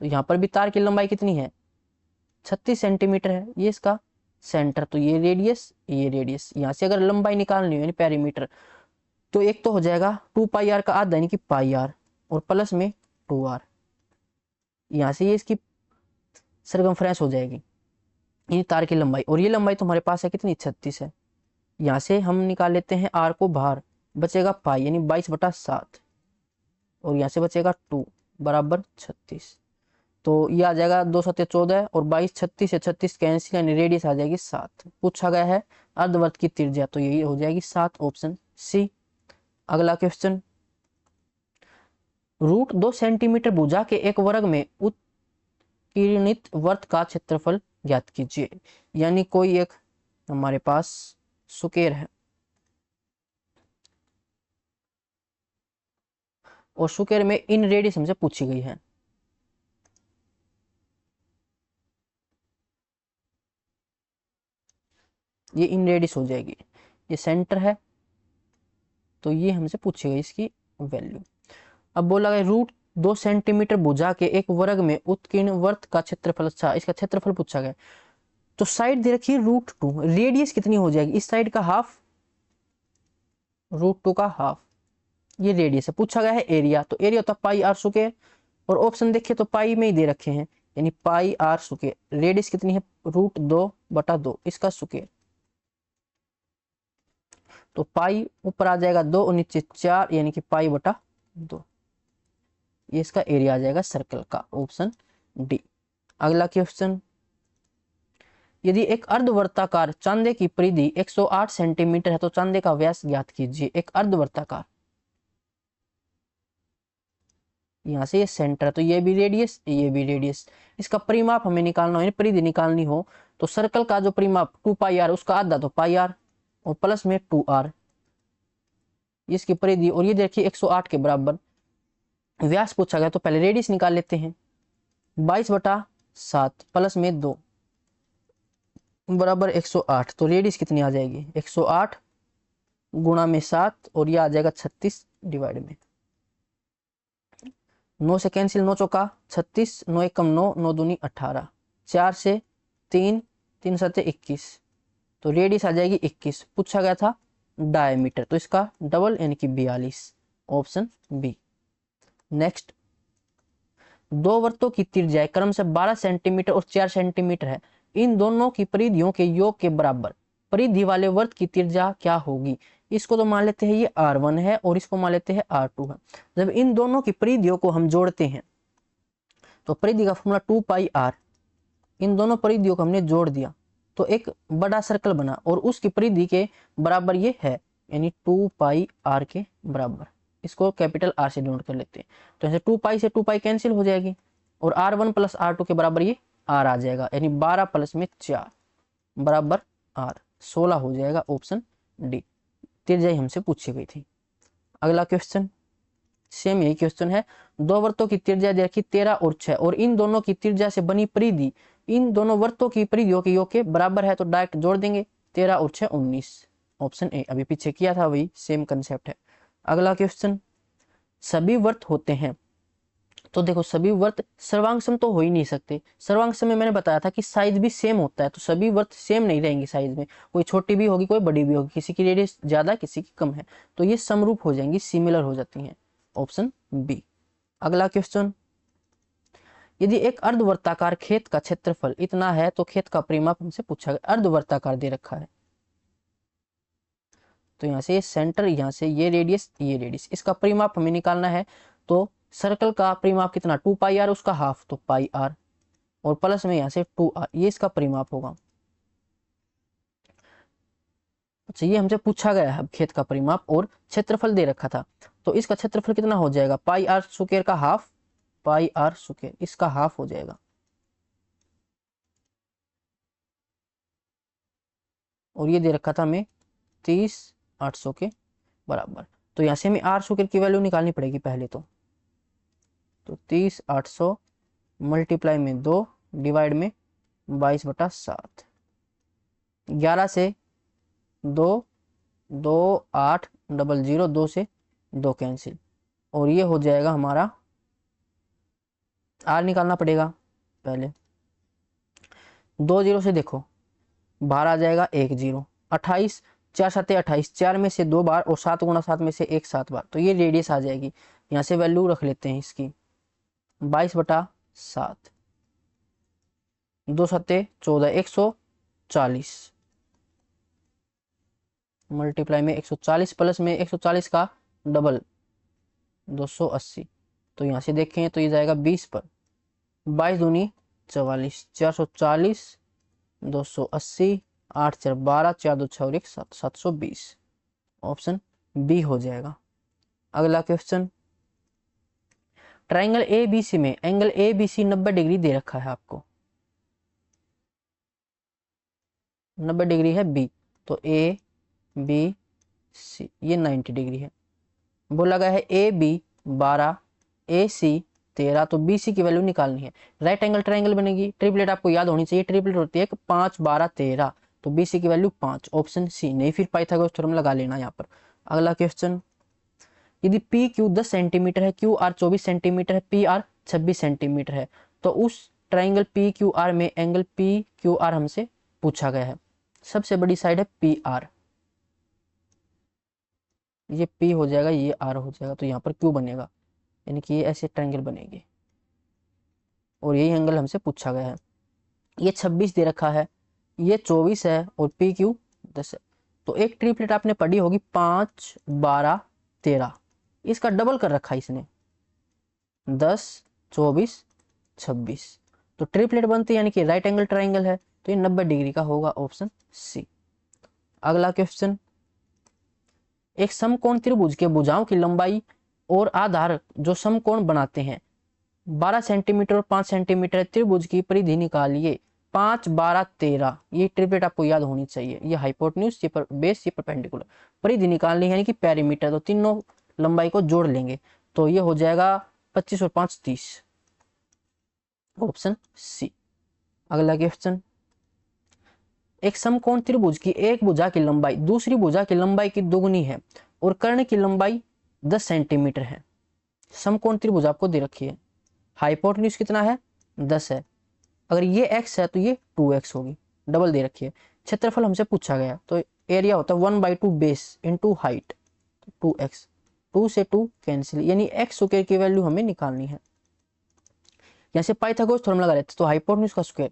तो यहाँ पर भी तार की लंबाई कितनी है? 36 सेंटीमीटर है, ये इसका सेंटर, तो ये रेडियस, यहाँ से अगर लंबाई निकालनी हो यानी पेरीमीटर, तो एक तो हो जाएगा 2 पाई आर का आधा यानी कि पाई आर, और प्लस में 2r, यहाँ से ये इसकी सरकमफ्रेंस हो जाएगी, ये तार की लंबाई, और ये लंबाई तुम्हारे पास है कितनी? 36 है, यहाँ से हम निकाल लेते हैं r को बाहर, बचेगा पाई यानी 22/7, और यहाँ से बचेगा 2 बराबर 36, तो ये आ जाएगा 2 7 14, और 22 36 से 36 कैंसिल, यानी रेडियस आ जाएगी 7। पूछा गया है अर्धवर्त की त्रिज्या, तो यही हो जाएगी 7, ऑप्शन सी। अगला क्वेश्चन, √2 सेंटीमीटर भुजा के एक वर्ग में उत्कीर्णित वर्त का क्षेत्रफल ज्ञात कीजिए, यानी कोई एक हमारे पास स्क्वायर है, और स्क्वायर में इन रेडियस हमसे पूछी गई है, ये इन रेडियस हो जाएगी, ये सेंटर है, तो ये हमसे पूछी गई इसकी वैल्यू। अब बोला गया √2 सेंटीमीटर भुजा के एक वर्ग में उत्कीर्ण वर्त का क्षेत्रफल, अच्छा इसका क्षेत्रफल पूछा गया, तो साइड दे रखी है √2, रेडियस कितनी हो जाएगी? इस साइड का हाफ, √2 का हाफ, ये रेडियस है। पूछा गया है एरिया, तो एरिया होता है पाई आर स्क्वायर, और ऑप्शन देखे तो पाई में ही दे रखे हैं, यानी पाई आर स्क्वायर। रेडियस कितनी है, √2/2 इसका स्क्वायर। तो पाई ऊपर आ जाएगा 2 और नीचे 4 यानी कि पाई/2। ये इसका एरिया आ जाएगा सर्कल का, ऑप्शन डी। अगला क्वेश्चन, यदि एक अर्धवर्ताकार चांदे की परिधि 108 सेंटीमीटर है तो चांदे का व्यास ज्ञात कीजिए। एक अर्धवर्ताकार, यहाँ से ये सेंटर है तो ये भी रेडियस, ये भी रेडियस। इसका परिमाप हमें निकालना हो, परिधि निकालनी हो तो सर्कल का जो परिमाप 2πr उसका आधा तो πr और प्लस में 2r इसकी परिधि। और ये देखिए 108 के बराबर व्यास पूछा गया तो पहले रेडियस निकाल लेते हैं। 22/7 प्लस में 2 बराबर 108। तो रेडियस कितनी आ जाएगी, 108 गुणा में 7 और यह आ जाएगा 36 डिवाइड में 9 से कैंसिल, 9 चौका 36, 9 एकम 9, 9 दूनी 18, 4 से 3, 3 सत्ते 21। तो रेडियस आ जाएगी 21। पूछा गया था डायमीटर तो इसका डबल यानी कि 42, ऑप्शन बी। नेक्स्ट, दो वृत्तों की त्रिज्या क्रम से 12 सेंटीमीटर और 4 सेंटीमीटर है। इन दोनों की परिधियों के योग के बराबर परिधि वाले वृत्त की त्रिज्या क्या होगी। इसको तो मान लेते हैं ये r1 है और इसको मान लेते हैं r2 है। जब इन दोनों की परिधियों को हम जोड़ते हैं तो परिधि का फॉर्मूला 2πr, इन दोनों परिधियों को हमने जोड़ दिया तो एक बड़ा सर्कल बना और उसकी परिधि के बराबर ये है यानी 2πr के बराबर। इसको कैपिटल R से डिनोट कर लेते हैं तो ऐसे 2π से 2π कैंसिल हो जाएगी और r1 प्लस r2 के बराबर ये r आ जाएगा यानी 12 प्लस में 4 बराबर r, 16 हो जाएगा, ऑप्शन डी। त्रिज्या हमसे पूछी गई थी। अगला क्वेश्चन, सेम यही क्वेश्चन है। दो वृत्तों की त्रिज्या दे रखी 13 और 6 और इन दोनों की त्रिज्या से बनी परिधि इन दोनों वृत्तों की परिधियों के योग के बराबर है तो डायरेक्ट जोड़ देंगे। 13 और 6 19, ऑप्शन ए। अभी पीछे किया था वही सेम कंसेप्ट है। अगला क्वेश्चन, सभी वृत्त होते हैं तो देखो सभी वृत्त सर्वांग तो हो ही नहीं सकते। सर्वांग में मैंने बताया था कि साइज भी सेम होता है तो सभी वृत्त सेम नहीं रहेंगे साइज में, कोई छोटी भी होगी कोई बड़ी भी होगी, किसी की रेडियस ज्यादा किसी की कम है तो ये समरूप हो जाएंगी, सिमिलर हो जाती हैं, ऑप्शन बी। अगला क्वेश्चन, यदि एक अर्धवर्ताकार खेत का क्षेत्रफल इतना है तो खेत का परिमाप हमसे पूछा गया। अर्धवर्ताकार दे रखा है तो यहाँ से ये सेंटर, यहाँ से ये रेडियस, इसका परिमाप हमें निकालना है तो सर्कल का परिमाप कितना 2πr, उसका हाफ तो πr और प्लस में यहाँ से 2r, ये इसका परिमाप होगा। अच्छा, ये हमसे पूछा गया है खेत का परिमाप और क्षेत्रफल दे रखा था तो इसका क्षेत्रफल कितना हो जाएगा πr स्क्वायर का हाफ, πr स्क्वायर इसका हाफ हो जाएगा। और ये दे रखा था हमें 30,800 के बराबर। तो यहाँ से हमें r स्क्वायर की वैल्यू निकालनी पड़ेगी पहले तो 30,800 मल्टीप्लाई में 2 डिवाइड में 22/7, 11 से 2, 2 8 00, 2 से 2 कैंसिल और ये हो जाएगा हमारा r निकालना पड़ेगा पहले। 2 0 से देखो बाहर आ जाएगा 1 0, 28, 4 7 28, 4 में से 2 बार और 7 गुणा 7 में से 1 7 बार तो ये रेडियस आ जाएगी। यहाँ से वैल्यू रख लेते हैं इसकी 22/7, 2 7 14, 140 मल्टीप्लाई में 140 प्लस में 140 का डबल 280। तो यहाँ से देखें तो ये जाएगा 20 पर, 22 दूनी 44, 440, 280, 8 4 12, 4 2 6 और 1 7, 720, ऑप्शन बी हो जाएगा। अगला question, triangle A B C में angle A B C 90 degree दे रखा है आपको, 90 डिग्री है बी तो ए बी सी ये 90 डिग्री है। बोला गया है ए बी 12 ए सी 13 तो बी सी की वैल्यू निकालनी है। राइट एंगल ट्राइंगल बनेगी, ट्रिपलेट आपको याद होनी चाहिए, ट्रिपलेट होती है 5 12 13 तो बी सी की वैल्यू 5, ऑप्शन सी। नहीं फिर पाइथागोरस थ्योरम लगा लेना यहाँ पर। अगला क्वेश्चन, यदि पी क्यू 10 सेंटीमीटर है, क्यू आर 24 सेंटीमीटर है, पी आर 26 सेंटीमीटर है तो उस ट्राइंगल पी क्यू आर में एंगल पी क्यू आर हमसे पूछा गया है। सबसे बड़ी साइड है पी आर, ये P हो जाएगा ये R हो जाएगा तो यहाँ पर Q बनेगा यानी कि ये ऐसे ट्रायंगल बनेगी। और यही एंगल हमसे पूछा गया है। ये 26 दे रखा है, ये 24 है और पी क्यू 10 है। तो एक ट्रिपलेट आपने पढ़ी होगी 5, 12, 13, इसका डबल कर रखा है इसने 10, 24, 26। तो ट्रिपलेट बनती है यानी कि राइट एंगल ट्राइंगल है, तो ये 90 डिग्री का होगा, ऑप्शन सी। अगला क्वेश्चन, एक समकोण त्रिभुज के भुजाओं की लंबाई और आधार जो समकोण बनाते हैं 12 सेंटीमीटर और 5 सेंटीमीटर त्रिभुज की परिधि निकालिए। 5, 12, 13, ये ट्रिपलेट आपको याद होनी चाहिए। ये हाइपोटेन्यूज, ये बेस, ये परपेंडिकुलर। परिधि निकालनी है यानी कि पेरीमीटर, तो तीनों लंबाई को जोड़ लेंगे तो ये हो जाएगा 25 और 5, 30, ऑप्शन सी। अगला क्वेश्चन, एक समकोण त्रिभुज की एक भुजा की लंबाई दूसरी भुजा की लंबाई की दोगुनी है और कर्ण की लंबाई 10 सेंटीमीटर है। समकोण त्रिभुज आपको दे रखी है, हाइपोटेन्यूज कितना है 10 है, अगर ये x है तो ये 2x होगी, डबल दे रखी है। क्षेत्रफल हमसे पूछा गया तो एरिया होता है 1/2 बेस इंटू हाइट, 2x, 2 से 2 कैंसिल, यानी x स्क्वायर की वैल्यू हमें निकालनी है। यहाँ से पाइथागोरस थ्योरम लगा लेते तो हाइपोटेन्यूज का स्क्वायर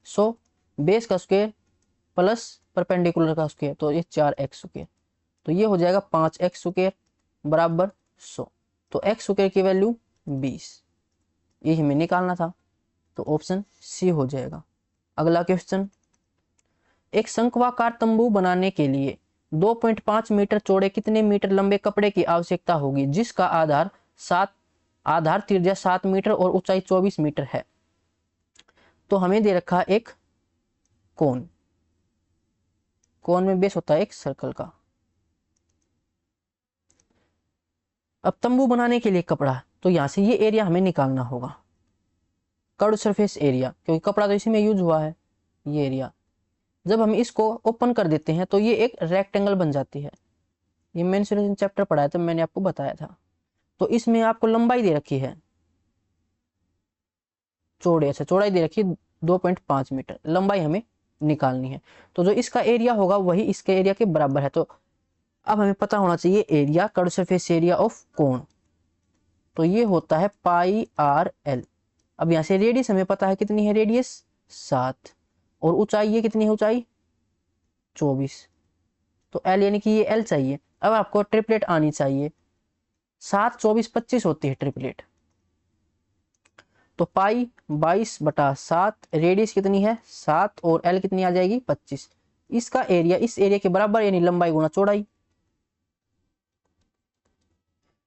100, बेस का स्क्वायर प्लस परपेंडिकुलर का स्क्वायर, तो ये 4x स्क्वायर, तो ये हो जाएगा 5x स्क्वायर बराबर 100। तो x स्क्वायर की वैल्यू 20, ये हमें निकालना था, तो ऑप्शन सी हो जाएगा। अगला क्वेश्चन, एक शंक्वाकार तंबू बनाने के लिए 2.5 मीटर चौड़े कितने मीटर लंबे कपड़े की आवश्यकता होगी जिसका आधार त्रिज्या 7 मीटर और ऊंचाई 24 मीटर है। तो हमें दे रखा एक कोन में बेस होता है एक सर्कल का। अब तंबू बनाने के लिए कपड़ा, तो यहां से ये एरिया हमें निकालना होगा, कर्व सरफेस एरिया, क्योंकि कपड़ा तो इसी में यूज हुआ है। ये एरिया जब हम इसको ओपन कर देते हैं तो ये एक रेक्टेंगल बन जाती है। ये मेंसुरेशन चैप्टर पढ़ाया था, मैंने आपको बताया था। तो इसमें आपको लंबाई दे रखी है चौड़ाई दे रखी है 2.5 मीटर, लंबाई हमें निकालनी है। तो जो इसका एरिया होगा वही इसके एरिया के बराबर है। तो अब हमें पता होना चाहिए area, curve surface area of cone, तो ये होता है पाई आर एल। अब यहाँ से रेडियस हमें पता है कितनी है, रेडियस 7, और ऊंचाई ये कितनी है, ऊंचाई 24, तो एल यानी कि ये एल चाहिए। अब आपको ट्रिपलेट आनी चाहिए, 7, 24, 25 होती है ट्रिपलेट, तो पाई 22/7, रेडियस कितनी है 7 और एल कितनी आ जाएगी 25। इसका एरिया इस एरिया के बराबर यानी लंबाई गुना चौड़ाई,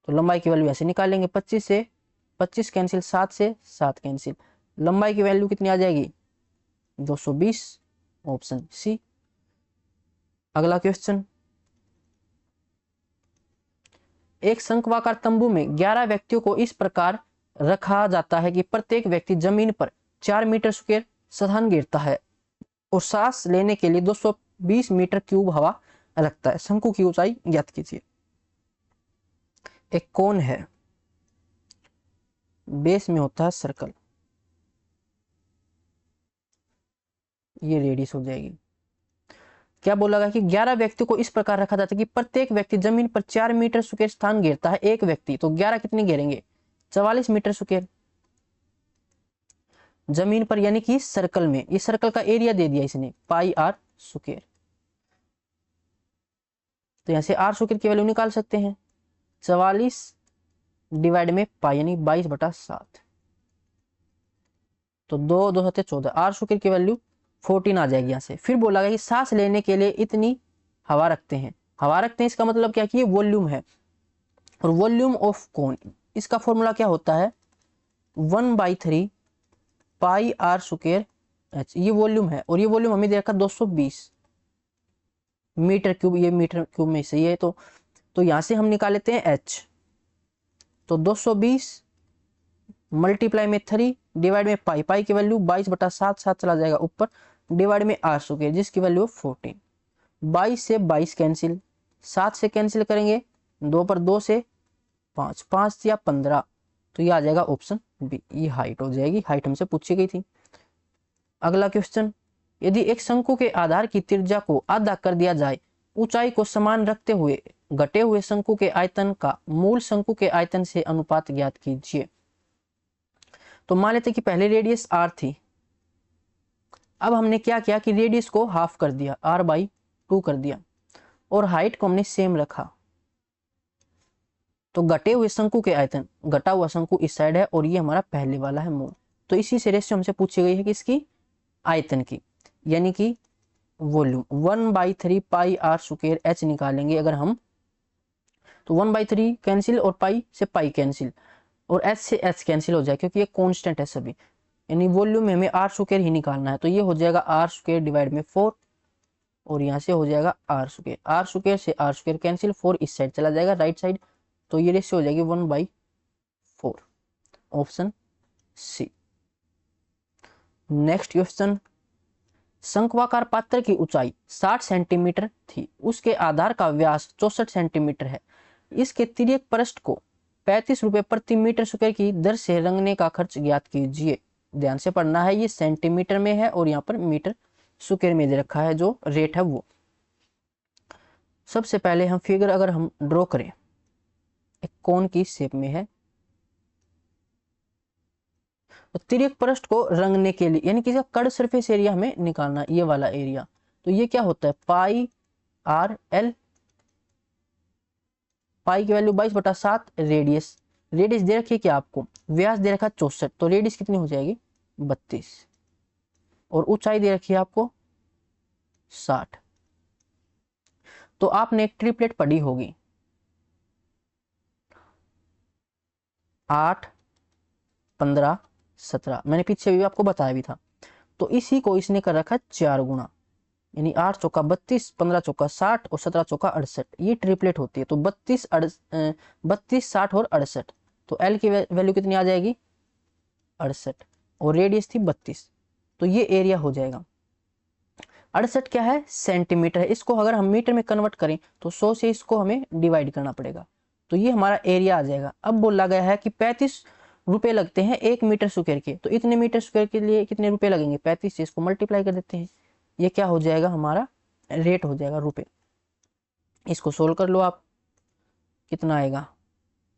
तो लंबाई की वैल्यू ऐसे निकालेंगे 25 से 25 कैंसिल, 7 से 7 कैंसिल, लंबाई की वैल्यू कितनी आ जाएगी 220, ऑप्शन सी। अगला क्वेश्चन, एक शंक्वाकार तंबू में 11 व्यक्तियों को इस प्रकार रखा जाता है कि प्रत्येक व्यक्ति जमीन पर 4 मीटर स्क्वायर साधारण गिरता है और सांस लेने के लिए 220 मीटर क्यूब हवा लगता है। शंकु की ऊंचाई ज्ञात कीजिए। एक कोन है, बेस में होता है सर्कल, ये रेडियस हो जाएगी। क्या बोला गया कि 11 व्यक्ति को इस प्रकार रखा जाता है कि प्रत्येक व्यक्ति जमीन पर 4 मीटर स्क्वायर स्थान घेरता है। एक व्यक्ति, तो 11 कितने घेरेंगे 44 मीटर स्क्वायर जमीन पर, यानी कि सर्कल में। इस सर्कल का एरिया दे दिया इसने पाई आर स्क्वायर, तो यहां से आर स्क्वायर की वैल्यू निकाल सकते हैं 44 डिवाइड में पाई यानी 22/7, तो 2 2 7 14, आर स्क्वायर की वैल्यू 14 आ जाएगी यहाँ से। फिर बोला गया कि सांस लेने के लिए इतनी हवा रखते हैं। इसका मतलब क्या कि ये वॉल्यूम है, और वॉल्यूम ऑफ कोन, इसका फॉर्मूला क्या होता है 1/3 पाई आर स्क्वायर एच, ये वॉल्यूम है, और ये वॉल्यूम हमें दे रखा 220 मीटर क्यूब, ये मीटर क्यूब में सही है। तो यहां से हम निकाल लेते हैं एच, तो 220 मल्टीप्लाई में 3 डिवाइड में पाई की वैल्यू 22/7, 7 चला जाएगा ऊपर, डिवाइड में आर स्क्वायर जिसकी वैल्यू 14। 22 से 22 कैंसिल, 7 से कैंसिल करेंगे, 2 पर 2 से 5, 5 या 15, तो ये आ जाएगा ऑप्शन बी, ये हाइट हो जाएगी। हाइट हमसे पूछी गई थी। अगला क्वेश्चन, यदि एक शंकु के आधार की त्रिज्या को आधा कर दिया जाए, ऊंचाई को समान रखते हुए घटे हुए शंकु के आयतन का मूल शंकु के आयतन से अनुपात ज्ञात कीजिए। तो मान लेते कि पहले रेडियस r थी, अब हमने क्या किया कि रेडियस को हाफ कर दिया, r/2 कर दिया, और हाइट को हमने सेम रखा। तो घटे हुए शंकु के आयतन, घटा हुआ शंकु इस साइड है और ये हमारा पहले वाला है मूल। तो इसी से रेशियो हमसे पूछी गई है कि इसकी आयतन की, यानी कि वॉल्यूम 1/3 पाई r स्क्वायर h निकालेंगे अगर हम, तो 1/3 कैंसिल और पाई से पाई कैंसिल और h से h कैंसिल हो जाए क्योंकि ये कांस्टेंट है सभी, यानी वॉल्यूम में हमें r स्क्वायर ही निकालना है। तो ये हो जाएगा r स्क्वायर डिवाइड में 4 और यहाँ से हो जाएगा r स्क्वायर से r स्क्वायर कैंसिल, 4 इस साइड चला जाएगा राइट साइड, तो ये रेशियो हो जाएगी 1/4, ऑप्शन सी। नेक्स्ट क्वेश्चन, शंक्वाकार पात्र की ऊंचाई 60 सेंटीमीटर थी, उसके आधार का व्यास 64 सेंटीमीटर है, इसके तिर्यक पृष्ठ को 35 रुपए प्रति मीटर स्क्वायर की दर से रंगने का खर्च ज्ञात कीजिए। ध्यान से पढ़ना है, ये सेंटीमीटर में है और यहाँ पर मीटर स्क्वायर में दे रखा है जो रेट है वो। सबसे पहले हम फिगर अगर हम ड्रॉ करें, एक कोन की शेप में है, तो तिर्यक पृष्ठ को रंगने के लिए यानी कि इसका कट सरफेस एरिया हमें निकालना, ये वाला एरिया, तो ये क्या होता है πr/l, पाई की वैल्यू 22/7, रेडियस दे रखी है क्या आपको, व्यास दे रखा है 64, तो रेडियस कितनी हो जाएगी 32, और ऊंचाई दे रखी है आपको 60। तो आपने एक ट्रिपलेट पढ़ी होगी 8, 15, 17, मैंने पीछे भी आपको बताया भी था। तो इसी को इसने कर रखा है 4 गुना, यानी 8 चौका 32, 15 चौका 60 और 17 चौका 68, ये ट्रिपलेट होती है। तो 32, 60 और 68, तो एल की वैल्यू कितनी आ जाएगी 68 और रेडियस थी 32, तो ये एरिया हो जाएगा 68 क्या है सेंटीमीटर है, इसको अगर हम मीटर में कन्वर्ट करें तो 100 से इसको हमें डिवाइड करना पड़ेगा, तो ये हमारा एरिया आ जाएगा। अब बोला गया है कि 35 रुपए लगते हैं 1 मीटर स्क्वायर के, तो इतने मीटर स्क्वायर के लिए कितने रुपए लगेंगे 35 से इसको मल्टीप्लाई कर देते हैं, ये क्या हो जाएगा हमारा रेट हो जाएगा रुपए। इसको सोल्व कर लो आप, कितना आएगा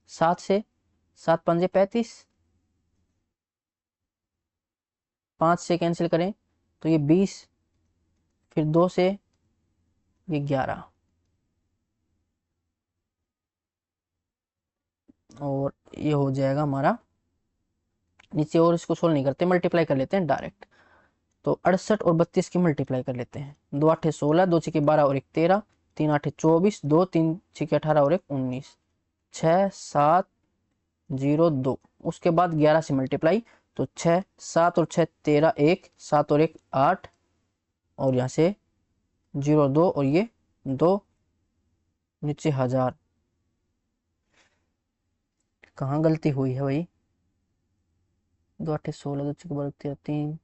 7 से 7 पंजे 35, 5 से कैंसिल करें तो ये 20, फिर 2 से ये 11 और ये हो जाएगा हमारा नीचे, और इसको सोल्व नहीं करते मल्टीप्लाई कर लेते हैं डायरेक्ट। तो 68 और 32 की मल्टीप्लाई कर लेते हैं, 2 8 16, 2 6 12 और 1 13, 3 8 24, 2 3 6 18 और 1 19, 6 7 0 2, उसके बाद 11 से मल्टीप्लाई, तो 6 7 और 6 13, 1 7 और 1 8, और यहाँ से 0 2 और ये 2, नीचे 1000, कहाँ गलती हुई है भाई, 2 8 16, 2 6 12 13, 3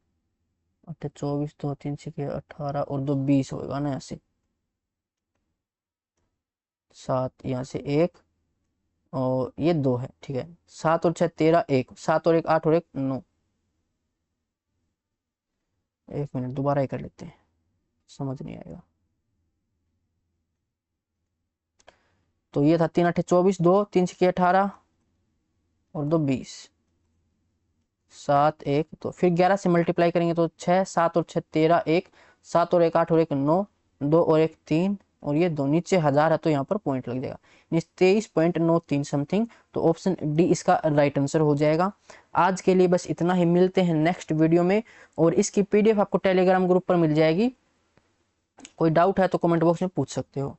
8 24, 2 3 6 18 और 2 20 होगा ना, यहाँ से 7, यहाँ से 1 और ये 2 है, ठीक है, 7 और 6 13, 1 7 और 1 8 और 1 9, 1 मिनट दोबारा ही कर लेते हैं, समझ नहीं आएगा। तो ये था 3 8 24, 2 3 6 18 और 2 20, 7 1, तो फिर 11 से मल्टीप्लाई करेंगे तो 6 7 और 6 13, 1 7 और 1 8 और 1 9, 2 और 1 3 और ये 2, नीचे 1000 है तो यहाँ पर पॉइंट लग जाएगा 23.93 समथिंग, तो ऑप्शन डी इसका राइट आंसर हो जाएगा। आज के लिए बस इतना ही, मिलते हैं नेक्स्ट वीडियो में, और इसकी पीडीएफ आपको टेलीग्राम ग्रुप पर मिल जाएगी। कोई डाउट है तो कमेंट बॉक्स में पूछ सकते हो।